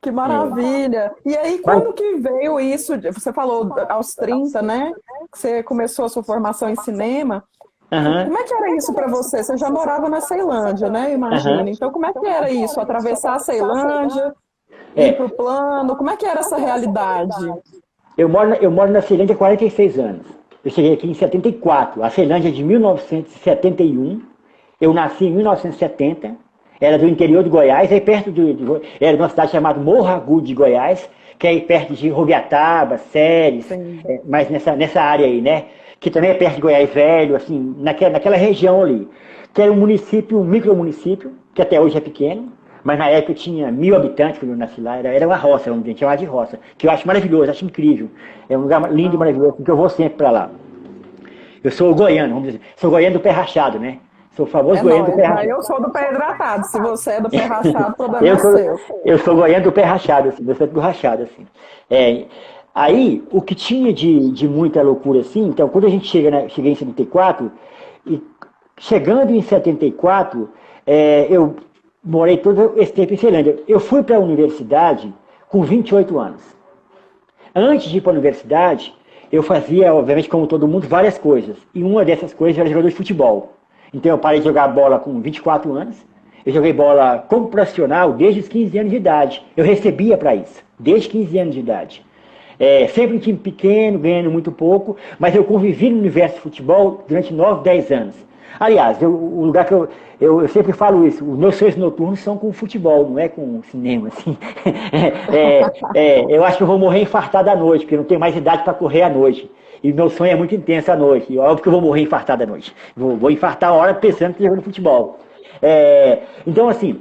Que maravilha! E aí, quando que veio isso? Você falou aos 30, né? Que você começou a sua formação em cinema. Como é que era isso para você? Você já morava na Ceilândia, né? Imagina. Então, como é que era isso? Atravessar a Ceilândia, ir para o plano? Como é que era essa realidade? Eu moro na Ceilândia há 46 anos. Eu cheguei aqui em 74. A Ceilândia é de 1971. Eu nasci em 1970. Era do interior de Goiás, aí perto era de uma cidade chamada Morro Agudo de Goiás, que é aí perto de Rubiataba, Séries, mas nessa área aí, né? Que também é perto de Goiás Velho, assim, naquela região ali, que era um município, um micromunicípio, que até hoje é pequeno, mas na época tinha 1000 habitantes quando eu nasci lá, era uma roça, vamos dizer, chamava de roça, que eu acho maravilhoso, acho incrível, é um lugar lindo e maravilhoso, porque eu vou sempre para lá. Eu sou goiano, vamos dizer, sou goiano do pé rachado, né? Sou o famoso goiano do pé rachado. Eu sou do pé hidratado, se você é do pé rachado, o problema é seu. Eu sou goiano do pé rachado, assim, do centro do rachado, assim. Aí, o que tinha de muita loucura assim, então quando a gente cheguei em 74, e chegando em 74, eu morei todo esse tempo em Ceilândia. Eu fui para a universidade com 28 anos. Antes de ir para a universidade, eu fazia, obviamente, como todo mundo, várias coisas. E uma dessas coisas era jogador de futebol. Então eu parei de jogar bola com 24 anos. Eu joguei bola como profissional desde os 15 anos de idade. Eu recebia para isso, desde 15 anos de idade. Sempre um time pequeno, ganhando muito pouco, mas eu convivi no universo de futebol durante 9, 10 anos. Aliás, o lugar que eu sempre falo isso, os meus sonhos noturnos são com futebol, não é com cinema, assim. Eu acho que eu vou morrer infartado à noite, porque eu não tenho mais idade para correr à noite. E meu sonho é muito intenso à noite. E óbvio que eu vou morrer infartado à noite. Vou infartar a hora pensando que eu jogando futebol. Então, assim,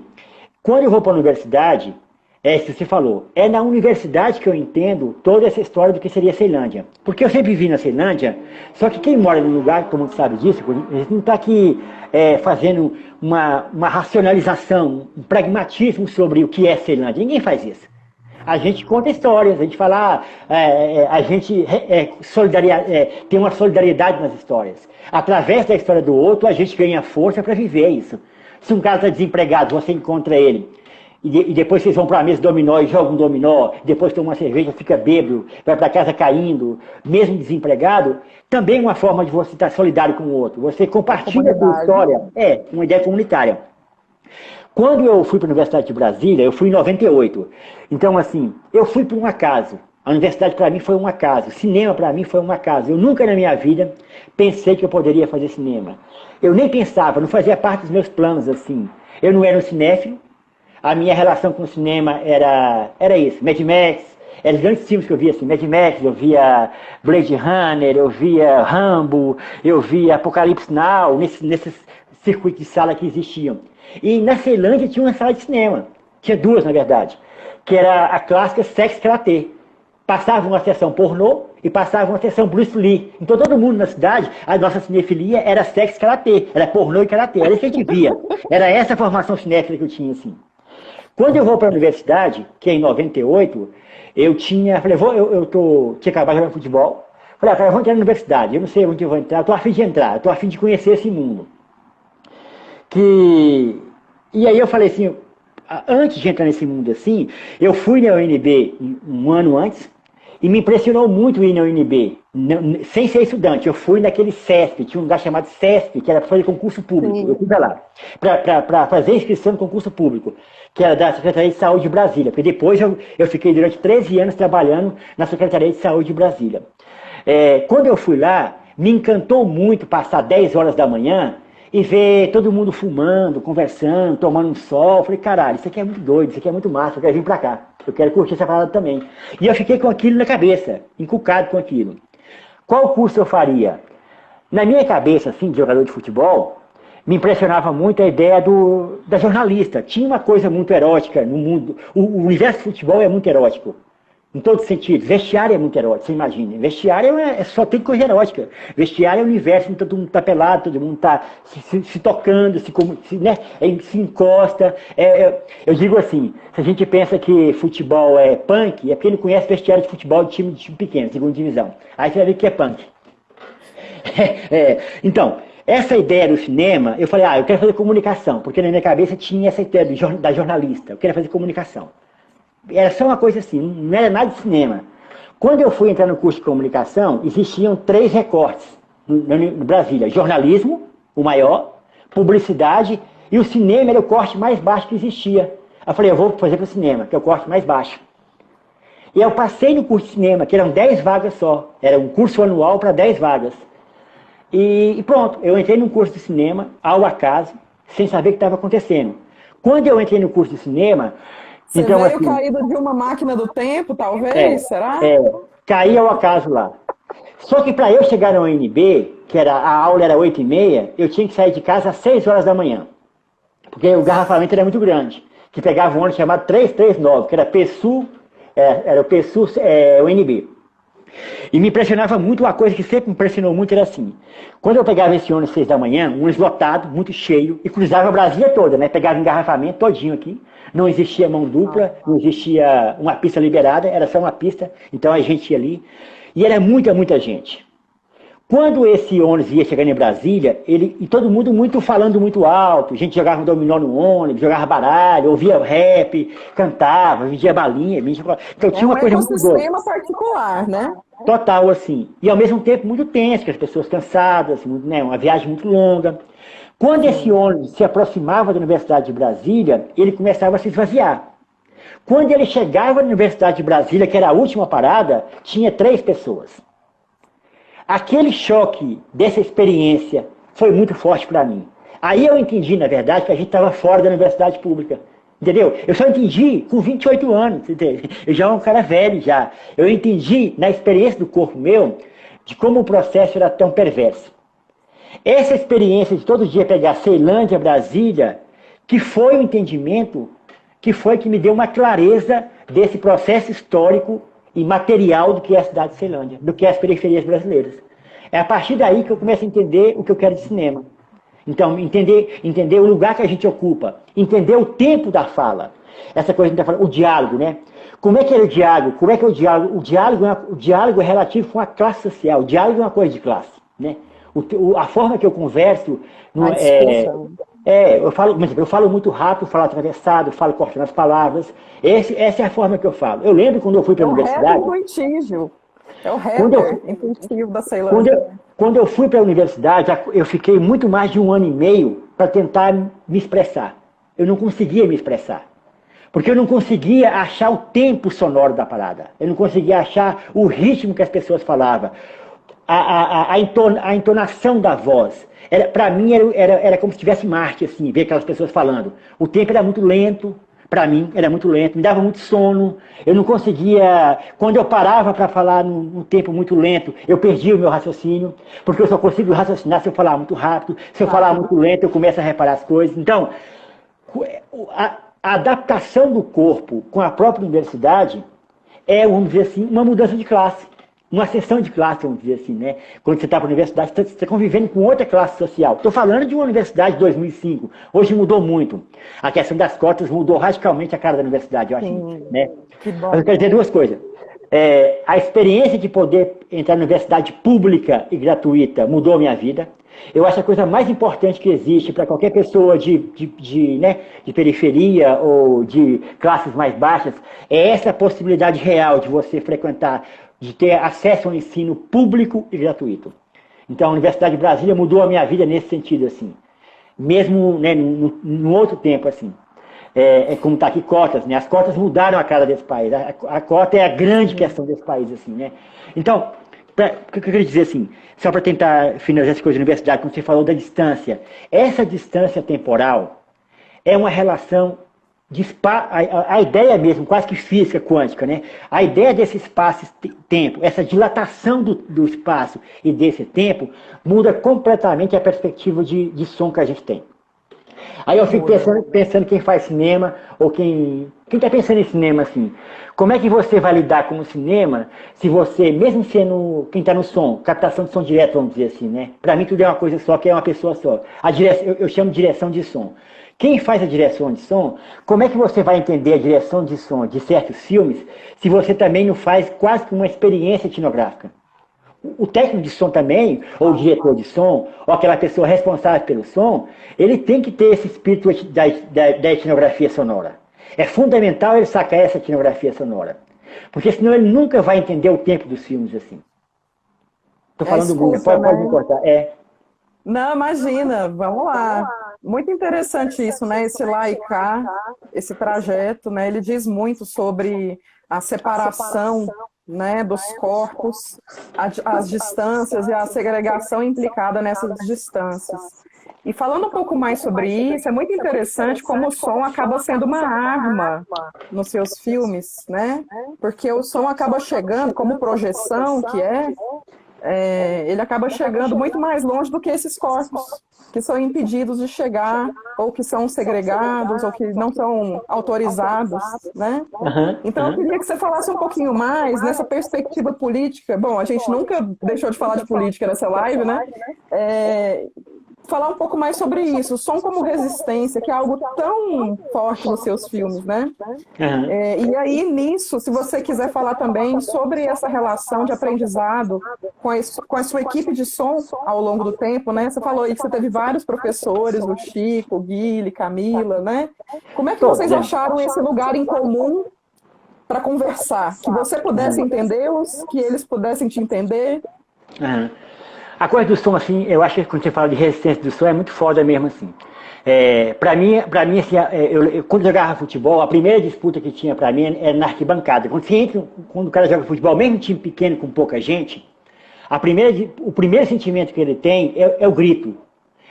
quando eu vou para a universidade, se você falou, é na universidade que eu entendo toda essa história do que seria a Ceilândia. Porque eu sempre vivi na Ceilândia, só que quem mora no lugar, todo mundo sabe disso, a gente não está aqui fazendo uma racionalização, um pragmatismo sobre o que é Ceilândia. Ninguém faz isso. A gente conta histórias, a gente fala, a gente tem uma solidariedade nas histórias. Através da história do outro, a gente ganha força para viver isso. Se um cara está desempregado, você encontra ele, e depois vocês vão para a mesa dominó e jogam um dominó, depois tomam uma cerveja, fica bêbado, vai para casa caindo, mesmo desempregado, também é uma forma de você estar solidário com o outro. Você compartilha a sua história, uma ideia comunitária. Quando eu fui para a Universidade de Brasília, eu fui em 98. Então, assim, eu fui por um acaso. A universidade para mim foi um acaso. O cinema para mim foi um acaso. Eu nunca na minha vida pensei que eu poderia fazer cinema. Eu nem pensava, não fazia parte dos meus planos, assim. Eu não era um cinéfilo. A minha relação com o cinema era isso. Mad Max, eram os grandes filmes que eu via, assim. Mad Max, eu via Blade Runner, eu via Rambo, eu via Apocalipse Now, nesses circuitos de sala que existiam. E na Ceilândia tinha uma sala de cinema. Tinha duas, na verdade. Que era a clássica Sex Karatê. Passava uma sessão pornô e passava uma sessão Bruce Lee. Então todo mundo na cidade, a nossa cinefilia era sexo e karatê, era pornô e karatê, era isso que a gente via. Era essa a formação cinéfila que eu tinha, assim. Quando eu vou para a universidade, que é em 98, eu tinha, falei, tinha acabado de jogar futebol, falei, cara, eu vou entrar na universidade, eu não sei onde eu vou entrar, eu tô a fim de entrar, eu tô a fim de conhecer esse mundo. E aí eu falei assim, antes de entrar nesse mundo assim, eu fui na UNB um ano antes, e me impressionou muito ir na UNB, sem ser estudante. Eu fui naquele CESP, tinha um lugar chamado CESP, que era para fazer concurso público. Sim. Eu fui para lá, para fazer inscrição no concurso público, que era da Secretaria de Saúde de Brasília, porque depois eu fiquei durante 13 anos trabalhando na Secretaria de Saúde de Brasília. Quando eu fui lá, me encantou muito passar 10 horas da manhã e ver todo mundo fumando, conversando, tomando um sol. Eu falei, caralho, isso aqui é muito doido, isso aqui é muito massa, eu quero vir pra cá. Eu quero curtir essa parada também. E eu fiquei com aquilo na cabeça, encucado com aquilo. Qual curso eu faria? Na minha cabeça, assim, de jogador de futebol, me impressionava muito a ideia da jornalista. Tinha uma coisa muito erótica no mundo. O universo do futebol é muito erótico. Em todos os sentidos. Vestiário é muito erótico, você imagina. Vestiário só tem coisa erótica. Vestiário é o universo, todo mundo está pelado, todo mundo está se tocando, se encosta. Eu digo assim, se a gente pensa que futebol é punk, é porque não conhece vestiário de futebol de time pequeno, segunda divisão. Aí você vai ver que é punk. Então, essa ideia do cinema, eu falei, eu quero fazer comunicação, porque na minha cabeça tinha essa ideia da jornalista, eu quero fazer comunicação. Era só uma coisa assim, não era nada de cinema. Quando eu fui entrar no curso de comunicação, existiam 3 recortes no Brasília. Jornalismo, o maior, publicidade, e o cinema era o corte mais baixo que existia. Eu falei, eu vou fazer para o cinema, que é o corte mais baixo. E eu passei no curso de cinema, que eram 10 vagas só. Era um curso anual para 10 vagas. E pronto, eu entrei no curso de cinema, ao acaso, sem saber o que estava acontecendo. Quando eu entrei no curso de cinema... Você veio assim, caído de uma máquina do tempo, talvez? Será? Caí ao acaso lá. Só que para eu chegar na UNB, a aula era 8h30, eu tinha que sair de casa às 6 horas da manhã. Porque o garrafamento era muito grande. Que pegava um ônibus chamado 339, que era PSU, era o PSU UNB. E me impressionava muito, uma coisa que sempre me impressionou muito era assim. Quando eu pegava esse ônibus às 6 da manhã, um ônibus lotado, muito cheio, e cruzava a Brasília toda, né? Pegava engarrafamento todinho aqui. Não existia mão dupla, não existia uma pista liberada, era só uma pista, então a gente ia ali. E era muita gente. Quando esse ônibus ia chegando em Brasília, e todo mundo falando muito alto, a gente jogava um dominó no ônibus, jogava baralho, ouvia rap, cantava, vendia balinha, então tinha uma coisa muito doida. É um ecossistema particular, né? Total, assim. E ao mesmo tempo muito tenso, que as pessoas cansadas, uma viagem muito longa. Quando esse ônibus se aproximava da Universidade de Brasília, ele começava a se esvaziar. Quando ele chegava na Universidade de Brasília, que era a última parada, tinha 3 pessoas. Aquele choque dessa experiência foi muito forte para mim. Aí eu entendi, na verdade, que a gente estava fora da universidade pública. Entendeu? Eu só entendi com 28 anos. Entendeu? Eu já era um cara velho já. Eu entendi, na experiência do corpo meu, de como o processo era tão perverso. Essa experiência de todo dia pegar Ceilândia, Brasília, que foi o entendimento, que me deu uma clareza desse processo histórico e material do que é a cidade de Ceilândia, do que é as periferias brasileiras. É a partir daí que eu começo a entender o que eu quero de cinema. Então, entender o lugar que a gente ocupa, entender o tempo da fala. Essa coisa que a gente está falando, o diálogo, né? Como é que é o diálogo? Como é que é o diálogo? O diálogo é relativo com a classe social. O diálogo é uma coisa de classe, né? A forma que eu converso não eu falo muito rápido, falo atravessado, falo cortando as palavras. Essa é a forma que eu falo. Eu lembro quando eu fui para a universidade. É o rapper intuitivo da Ceilândia. Quando eu fui para a universidade, eu fiquei muito mais de 1 ano e meio para tentar me expressar. Eu não conseguia me expressar. Porque eu não conseguia achar o tempo sonoro da parada. Eu não conseguia achar o ritmo que as pessoas falavam. A entonação da voz. Para mim era como se tivesse Marte, assim, ver aquelas pessoas falando. O tempo era muito lento, para mim era muito lento, me dava muito sono, eu não conseguia... Quando eu parava para falar num tempo muito lento, eu perdia o meu raciocínio, porque eu só consigo raciocinar se eu falar muito rápido, se eu falar muito lento, eu começo a reparar as coisas. Então, a adaptação do corpo com a própria universidade é, vamos dizer assim, uma mudança de classe. uma ascensão de classe, vamos dizer assim, né? Quando você está para a universidade, você está convivendo com outra classe social. Estou falando de uma universidade de 2005. Hoje mudou muito. A questão das cotas mudou radicalmente a cara da universidade, eu acho. Sim, Né? que bom. Mas eu quero dizer duas coisas. A experiência de poder entrar na universidade pública e gratuita mudou a minha vida. Eu acho a coisa mais importante que existe para qualquer pessoa né, de periferia ou de classes mais baixas é essa possibilidade real de você frequentar, de ter acesso ao ensino público e gratuito. Então, a Universidade de Brasília mudou a minha vida nesse sentido, assim. Mesmo, né, no outro tempo, assim. Como está aqui cotas, né? As cotas mudaram a cara desse país. A cota é a grande questão desse país, assim, né? Então, o que eu queria dizer, assim, só para tentar finalizar essa coisa da universidade, quando você falou da distância. Essa distância temporal é uma relação a ideia mesmo, quase que física quântica, né? A ideia desse espaço-tempo, essa dilatação do espaço e desse tempo, muda completamente a perspectiva de som que a gente tem. Aí eu fico pensando quem faz cinema, ou quem está pensando em cinema assim, como é que você vai lidar com o cinema se você, mesmo sendo quem está no som, captação de som direto, vamos dizer assim, né? Para mim tudo é uma coisa só, que é uma pessoa só. Eu chamo de direção de som. Quem faz a direção de som, como é que você vai entender a direção de som de certos filmes se você também não faz quase que uma experiência etnográfica? O técnico de som também, ou o diretor de som, ou aquela pessoa responsável pelo som, ele tem que ter esse espírito da etnografia sonora. É fundamental ele sacar essa etnografia sonora. Porque senão ele nunca vai entender o tempo dos filmes assim. Estou falando muito, pode me cortar. Não, imagina, vamos lá. Muito interessante isso, né? Esse lá e cá, esse trajeto, né? Ele diz muito sobre a separação, né, dos corpos, as distâncias e a segregação implicada nessas distâncias. E falando um pouco mais sobre isso, é muito interessante como o som acaba sendo uma arma nos seus filmes, né? Porque o som acaba chegando, como projeção que ele acaba chegando muito mais longe do que esses corpos, que são impedidos de chegar, ou que são segregados, ou que não são autorizados, né? Então eu queria que você falasse um pouquinho mais nessa perspectiva política. Bom, a gente nunca deixou de falar de política nessa live, né? Falar um pouco mais sobre isso, o som como resistência, que é algo tão forte nos seus filmes, né? E aí, nisso, se você quiser falar também sobre essa relação de aprendizado com a sua equipe de som ao longo do tempo, né? Você falou aí que você teve vários professores, o Chico, o Guilherme, Camila, né? Como é que vocês acharam esse lugar em comum para conversar? Que você pudesse entendê-los, que eles pudessem te entender? A coisa do som, assim, eu acho que quando você fala de resistência do som é muito foda mesmo, assim. Pra mim assim, quando eu jogava futebol, a primeira disputa que tinha pra mim era na arquibancada. Quando o cara joga futebol, mesmo time pequeno com pouca gente, o primeiro sentimento que ele tem é o grito.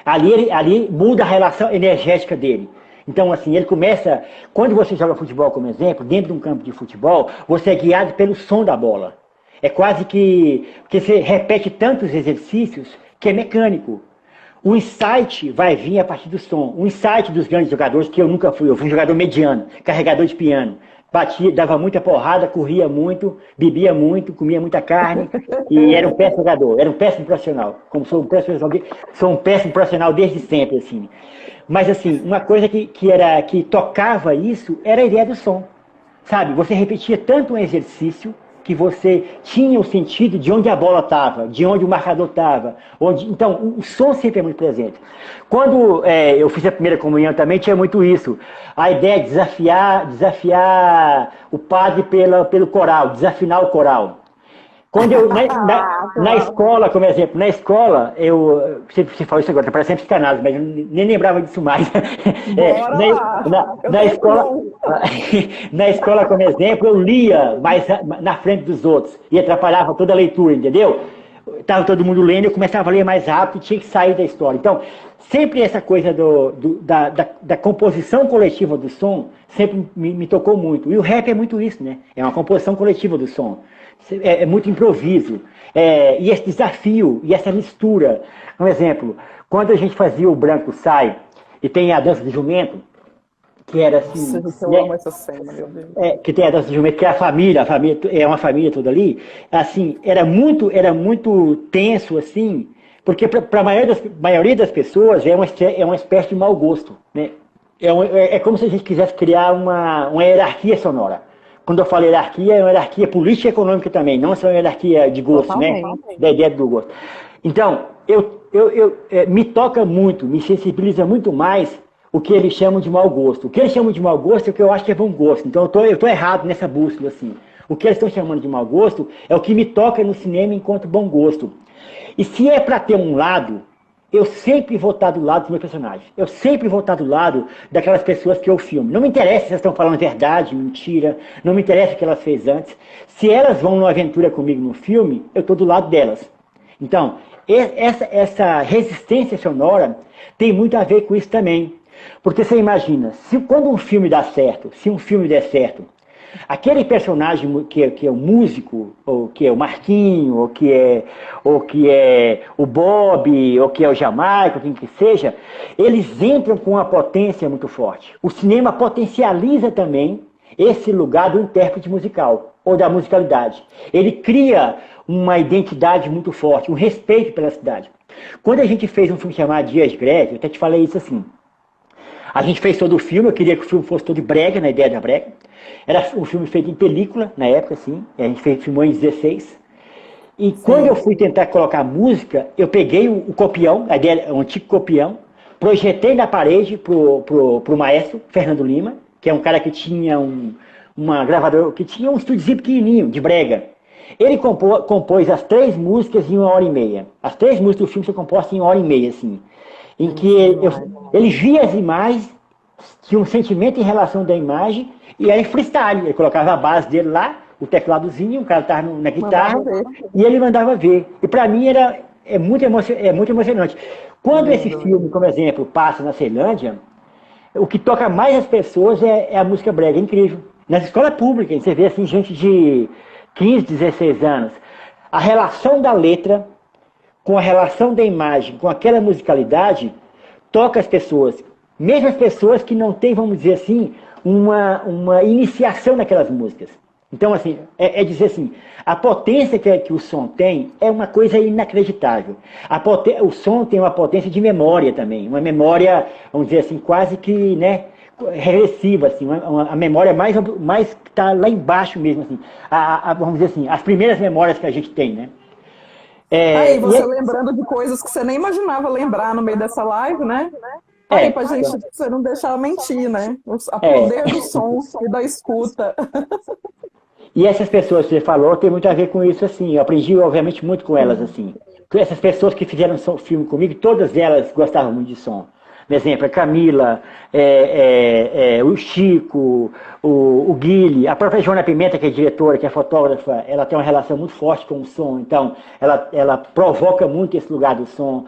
Ali muda a relação energética dele. Então, assim, ele começa... Quando você joga futebol, como exemplo, dentro de um campo de futebol, você é guiado pelo som da bola. É quase que você repete tantos exercícios que é mecânico. O insight vai vir a partir do som. O insight dos grandes jogadores, que eu nunca fui. Eu fui um jogador mediano, carregador de piano. Batia, dava muita porrada, corria muito, bebia muito, comia muita carne. E era um péssimo jogador, era um péssimo profissional. Como sou um péssimo profissional desde sempre, assim. Mas, assim, uma coisa que tocava isso era a ideia do som. Sabe, você repetia tanto um exercício que você tinha o sentido de onde a bola estava, de onde o marcador estava. Então, o som sempre é muito presente. Quando eu fiz a primeira comunhão também, tinha muito isso. A ideia de desafiar o padre pelo coral, desafinar o coral. Quando eu, na escola, como exemplo, você falou isso agora, tá parecendo psicanálise, mas eu nem lembrava disso mais. Na escola, como exemplo, eu lia mais na frente dos outros e atrapalhava toda a leitura, entendeu? Estava todo mundo lendo, eu começava a ler mais rápido e tinha que sair da história. Então, sempre essa coisa da composição coletiva do som sempre me tocou muito. E o rap é muito isso, né? É uma composição coletiva do som. É muito improviso. E esse desafio, e essa mistura. Um exemplo, quando a gente fazia o Branco Sai, e tem a dança do jumento, que era Nossa, assim, gente, eu né? amo essa cena, meu Deus. Que tem a dança de jumento, que é a família é uma família toda ali, assim, era muito tenso, assim, porque para a maioria das pessoas é uma espécie de mau gosto, né? É como se a gente quisesse criar uma hierarquia sonora. Quando eu falo hierarquia, é uma hierarquia política e econômica também, não só uma hierarquia de gosto, né? Totalmente. Da ideia do gosto. Então, me toca muito, me sensibiliza muito mais o que eles chamam de mau gosto. O que eles chamam de mau gosto é o que eu acho que é bom gosto. Então eu tô errado nessa bússola, assim. O que eles estão chamando de mau gosto é o que me toca no cinema enquanto bom gosto. E se é para ter um lado, eu sempre vou estar do lado dos meus personagens. Eu sempre vou estar do lado daquelas pessoas que eu filmo. Não me interessa se elas estão falando verdade, mentira, não me interessa o que elas fez antes. Se elas vão numa aventura comigo no filme, eu estou do lado delas. Então, essa resistência sonora tem muito a ver com isso também. Porque você imagina, quando um filme dá certo, se um filme der certo, aquele personagem que é o músico, ou que é o Marquinho, ou que é o Bob, ou que é o Jamaica, quem que seja, eles entram com uma potência muito forte. O cinema potencializa também esse lugar do intérprete musical, ou da musicalidade. Ele cria uma identidade muito forte, um respeito pela cidade. Quando a gente fez um filme chamado Dias de Greve, eu até te falei isso assim, a gente fez todo o filme, eu queria que o filme fosse todo brega, na ideia da brega. Era um filme feito em película, na época, assim. A gente filmou em 16. E quando eu fui tentar colocar música, eu peguei o copião, a ideia, um antigo copião, projetei na parede pro maestro, Fernando Lima, que é um cara que tinha uma gravadora, que tinha um estúdiozinho pequenininho, de brega. Ele compôs as 3 músicas em 1h30. As 3 músicas do filme são compostas em 1h30, assim. Em que ele via as imagens, tinha um sentimento em relação da imagem, e era em freestyle. Ele colocava a base dele lá, o tecladozinho, o cara estava na guitarra, e ele mandava ver. E para mim é muito emocionante. Quando esse filme, como exemplo, passa na Ceilândia, o que toca mais as pessoas é a música brega, é incrível. Nas escolas públicas, você vê assim, gente de 15, 16 anos. A relação da letra com a relação da imagem, com aquela musicalidade, toca as pessoas. Mesmo as pessoas que não têm, vamos dizer assim, uma iniciação naquelas músicas. Então, assim, dizer assim, a potência que o som tem é uma coisa inacreditável. O som tem uma potência de memória também, uma memória, vamos dizer assim, quase que, né, regressiva, assim, a memória mais que está lá embaixo mesmo, assim, vamos dizer assim, as primeiras memórias que a gente tem, né? Aí você lembrando de coisas que você nem imaginava lembrar no meio dessa live, né? Aí pra gente você não deixar mentir, né? O poder do som e da escuta. E essas pessoas que você falou tem muito a ver com isso, assim. Eu aprendi, obviamente, muito com elas, assim. Essas pessoas que fizeram filme comigo, todas elas gostavam muito de som. Por exemplo, a Camila, o Chico, o Guilherme, a própria Joana Pimenta, que é diretora, que é fotógrafa, ela tem uma relação muito forte com o som, então ela provoca muito esse lugar do som.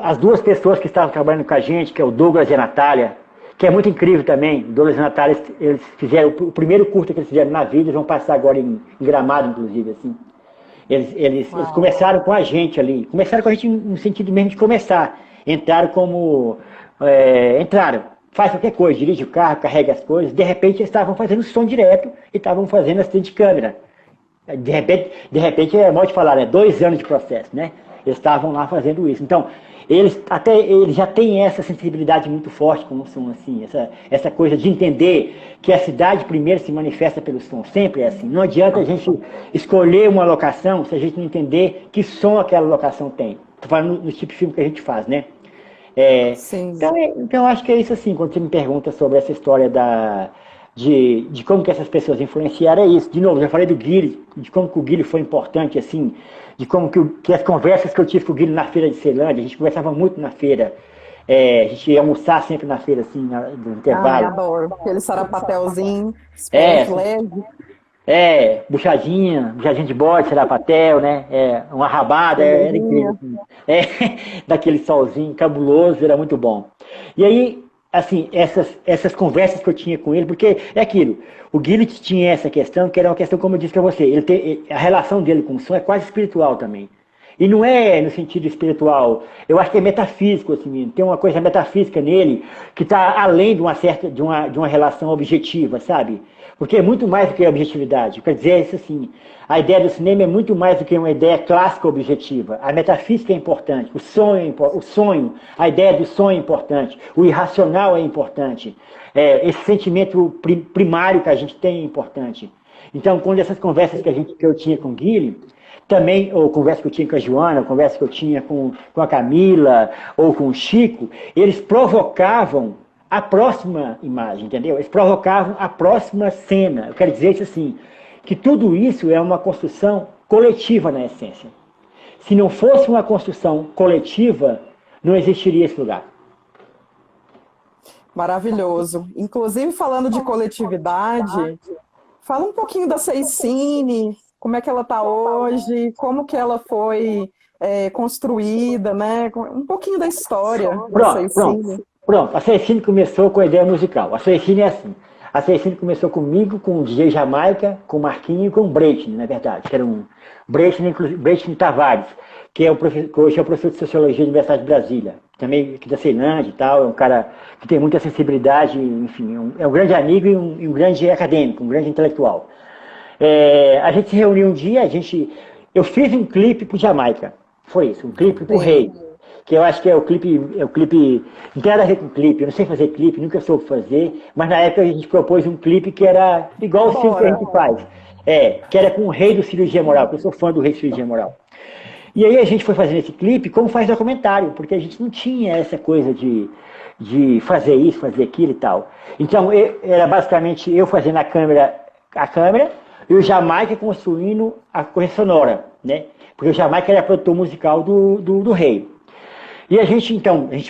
As 2 pessoas que estavam trabalhando com a gente, que é o Douglas e a Natália, que é muito incrível também, o Douglas e a Natália, eles fizeram o primeiro curta que eles fizeram na vida, eles vão passar agora em Gramado, inclusive, assim. Eles começaram com a gente ali, começaram com a gente no sentido mesmo de começar. Entraram, faz qualquer coisa, dirige o carro, carrega as coisas, de repente eles estavam fazendo som direto e estavam fazendo assistente de câmera. De repente é mal de falar, né? 2 anos de processo, né? Eles estavam lá fazendo isso. Então, eles já têm essa sensibilidade muito forte com o som, assim, essa coisa de entender que a cidade primeiro se manifesta pelo som, sempre é assim. Não adianta a gente escolher uma locação se a gente não entender que som aquela locação tem. Estou falando no tipo de filme que a gente faz, né? Sim. Então acho que é isso, assim, quando você me pergunta sobre essa história de como que essas pessoas influenciaram, é isso. De novo, já falei do Guilherme, de como que o Guilherme foi importante, assim, de como que as conversas que eu tive com o Guilherme na feira de Ceilândia, a gente conversava muito na feira, a gente ia almoçar sempre na feira, assim, no intervalo. Adoro. Aquele sarapatelzinho, leve. Buchadinha de bode, sarapatel, né? Uma rabada, era incrível. Daquele solzinho cabuloso, era muito bom. E aí, assim, essas conversas que eu tinha com ele, porque é aquilo, o Guilherme tinha essa questão, que era uma questão, como eu disse para você, a relação dele com o som é quase espiritual também. E não é no sentido espiritual. Eu acho que é metafísico, assim, tem uma coisa metafísica nele que está além de uma certa, de uma relação objetiva, sabe? Porque é muito mais do que a objetividade. Quer dizer, é isso assim, a ideia do cinema é muito mais do que uma ideia clássica objetiva. A metafísica é importante, o sonho, a ideia do sonho é importante, o irracional é importante, esse sentimento primário que a gente tem é importante. Então, quando essas conversas que eu tinha com o Guilherme, também, ou conversa que eu tinha com a Joana, conversa que eu tinha com a Camila, ou com o Chico, eles provocavam a próxima imagem, entendeu? Eles provocavam a próxima cena. Eu quero dizer isso assim, que tudo isso é uma construção coletiva na essência. Se não fosse uma construção coletiva, não existiria esse lugar. Maravilhoso. Inclusive, falando de coletividade, fala um pouquinho da Seicine, como é que ela está hoje, como que ela foi construída, né? Um pouquinho da história da Seicine. Pronto. A Seicine começou com a ideia musical. A Seicine é assim. A Seicine começou comigo, com o DJ Jamaica, com o Marquinho e com o Breitner, na verdade, que era um Breitner Tavares, que hoje é o professor de Sociologia da Universidade de Brasília, também aqui da Ceilândia e tal, é um cara que tem muita sensibilidade, enfim, é um grande amigo e um grande acadêmico, um grande intelectual. A gente se reuniu um dia, eu fiz um clipe pro Jamaica, foi isso, um clipe pro Rei, que eu acho que é o clipe, não tem nada a ver com clipe, eu não sei fazer clipe, nunca soube fazer, mas na época a gente propôs um clipe que era igual o filme que a gente faz, que era com o Rei do Cirurgia Moral, que eu sou fã do Rei do Cirurgia Moral. E aí a gente foi fazendo esse clipe como faz documentário, porque a gente não tinha essa coisa de fazer isso, fazer aquilo e tal. Então era basicamente eu fazendo a câmera e o Jamaica construindo a coisa sonora, né? Porque o Jamaica era produtor musical do Rei. E a gente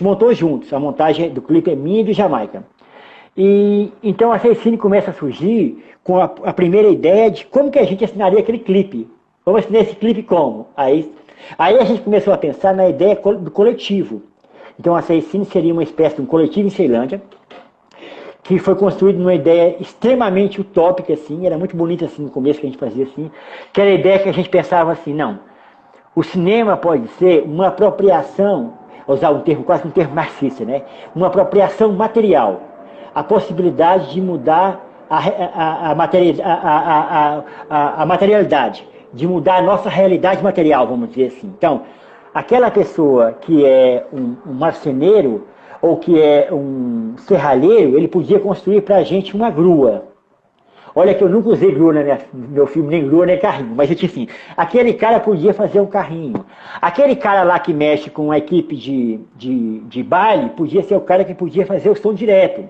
montou juntos, a montagem do clipe é minha e do Jamaica. E então a Seicine começa a surgir com a primeira ideia de como que a gente assinaria aquele clipe. Vamos assinar esse clipe como? Aí a gente começou a pensar na ideia do coletivo. Então a Seicine seria uma espécie de um coletivo em Ceilândia, que foi construído numa ideia extremamente utópica, assim, era muito bonita assim no começo que a gente fazia assim, que era a ideia que a gente pensava assim, não, o cinema pode ser uma apropriação, usar quase um termo marxista, né? Uma apropriação material, a possibilidade de mudar a materialidade, de mudar a nossa realidade material, vamos dizer assim. Então, aquela pessoa que é um marceneiro ou que é um serralheiro, ele podia construir para a gente uma grua. Olha que eu nunca usei grua no meu filme, nem grua, nem carrinho, mas enfim, aquele cara podia fazer um carrinho. Aquele cara lá que mexe com a equipe de baile, podia ser o cara que podia fazer o som direto.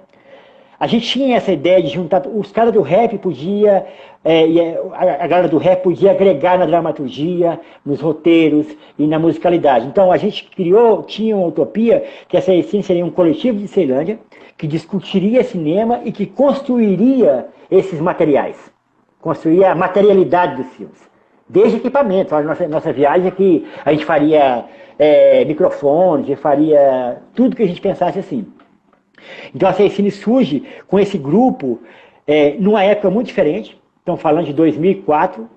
A gente tinha essa ideia de juntar, os caras do rap podia, a galera do rap podia agregar na dramaturgia, nos roteiros e na musicalidade. Então a gente tinha uma utopia que essa essência seria um coletivo de Ceilândia que discutiria cinema e que construiria esses materiais, construiria a materialidade dos filmes. Desde equipamento, a nossa viagem aqui, a gente faria microfones, a gente faria tudo que a gente pensasse assim. Então a Seicine surge com esse grupo numa época muito diferente, estamos falando de 2004,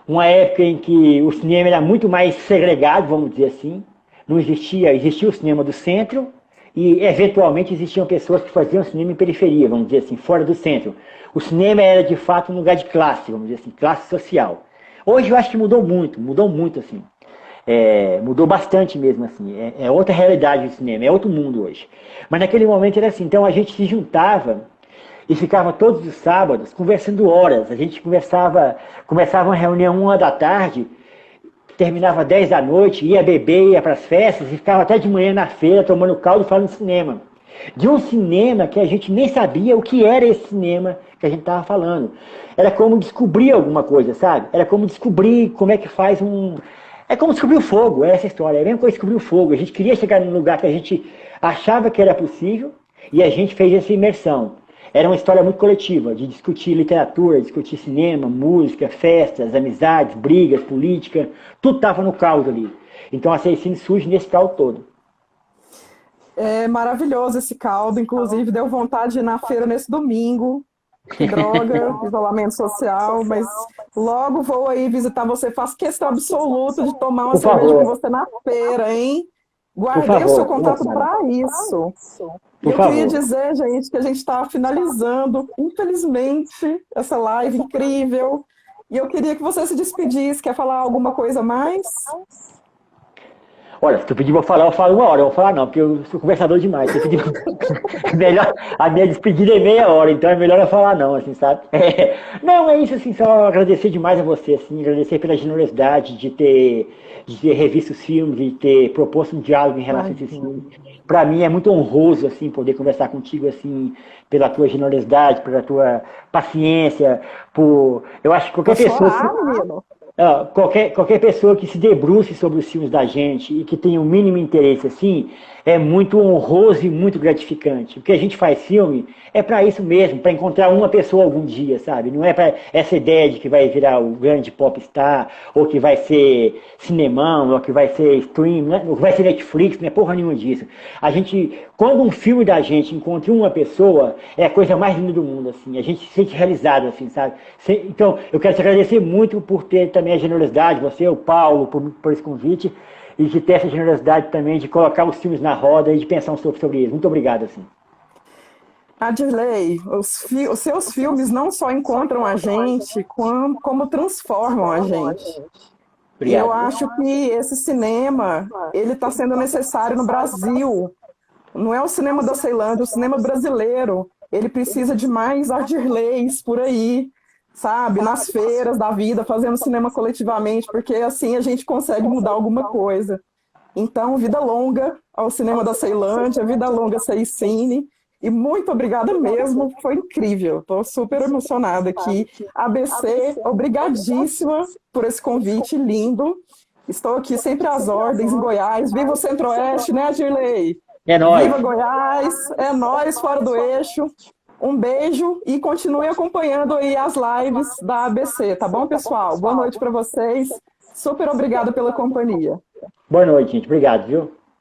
uma época em que o cinema era muito mais segregado, vamos dizer assim, não existia o cinema do centro e eventualmente existiam pessoas que faziam cinema em periferia, vamos dizer assim, fora do centro. O cinema era de fato um lugar de classe, vamos dizer assim, classe social. Hoje eu acho que mudou muito assim. Mudou bastante mesmo, assim, é outra realidade do cinema, é outro mundo hoje. Mas naquele momento era assim, então a gente se juntava e ficava todos os sábados conversando horas. A gente começava uma reunião 1h da tarde, terminava 10 da noite, ia beber, ia para as festas e ficava até de manhã na feira tomando caldo e falando de cinema. De um cinema que a gente nem sabia o que era esse cinema que a gente estava falando. Era como descobrir alguma coisa, sabe? Era como descobrir como é que faz É como descobrir o fogo, essa história. É a mesma coisa descobrir o fogo. A gente queria chegar num lugar que a gente achava que era possível e a gente fez essa imersão. Era uma história muito coletiva, de discutir literatura, discutir cinema, música, festas, amizades, brigas, política. Tudo estava no caldo ali. Então a Seicine surge nesse caldo todo. É maravilhoso esse caldo. Inclusive, deu vontade de ir na feira nesse domingo. Que droga, isolamento social, mas Logo vou aí visitar você. Faço questão absoluta de tomar uma Por cerveja com favor, você na feira, hein? por Guardei o seu favor, contato para isso. E por eu queria favor. dizer, gente, que a gente está finalizando, infelizmente, essa live incrível. E eu queria que você se despedisse. Quer falar alguma coisa a mais? Olha, se tu pedir pra eu falar, eu falo 1 hora. Eu vou falar não, porque eu sou conversador demais. Se tu pedir... melhor, a minha despedida é meia hora, então é melhor eu falar não, assim, sabe? Não, é isso, assim, só agradecer demais a você, assim, agradecer pela generosidade de ter revisto os filmes, de ter proposto um diálogo em relação a esses filmes. Para mim é muito honroso, assim, poder conversar contigo, assim, pela tua generosidade, pela tua paciência, por... Eu acho que Vou qualquer pessoa chorar, menino. qualquer pessoa que se debruce sobre os filmes da gente e que tenha o mínimo interesse assim, é muito honroso e muito gratificante. O que a gente faz filme é para isso mesmo, para encontrar uma pessoa algum dia, sabe? Não é para essa ideia de que vai virar o grande popstar, ou que vai ser cinemão, ou que vai ser stream, né? Ou que vai ser Netflix, não é porra nenhuma disso. A gente, quando um filme da gente encontra uma pessoa, é a coisa mais linda do mundo, assim. A gente se sente realizado, assim, sabe? Então, eu quero te agradecer muito por ter também a generosidade, você, o Paulo, por esse convite, e de ter essa generosidade também de colocar os filmes na roda e de pensar um pouco sobre eles. Muito obrigado, assim. Adirley, os seus filmes não só encontram a gente, como transformam a gente. E eu Obrigado. acho que esse cinema, ele está sendo necessário no Brasil. Não é o cinema da Ceilândia, é o cinema brasileiro. Ele precisa de mais Adirleys por aí, sabe? Nas feiras da vida, fazendo cinema coletivamente, porque assim a gente consegue mudar alguma coisa. Então, vida longa ao cinema da Ceilândia, vida longa a Ceicine. E muito obrigada mesmo, foi incrível. Estou super emocionada aqui. ABC, obrigadíssima por esse convite lindo. Estou aqui sempre às ordens em Goiás. Viva o Centro-Oeste, né, Dirley? É nóis. Viva Goiás, é nós fora do eixo. Um beijo e continue acompanhando aí as lives da ABC, tá bom, pessoal? Boa noite para vocês. Super obrigada pela companhia. Boa noite, gente. Obrigado, viu?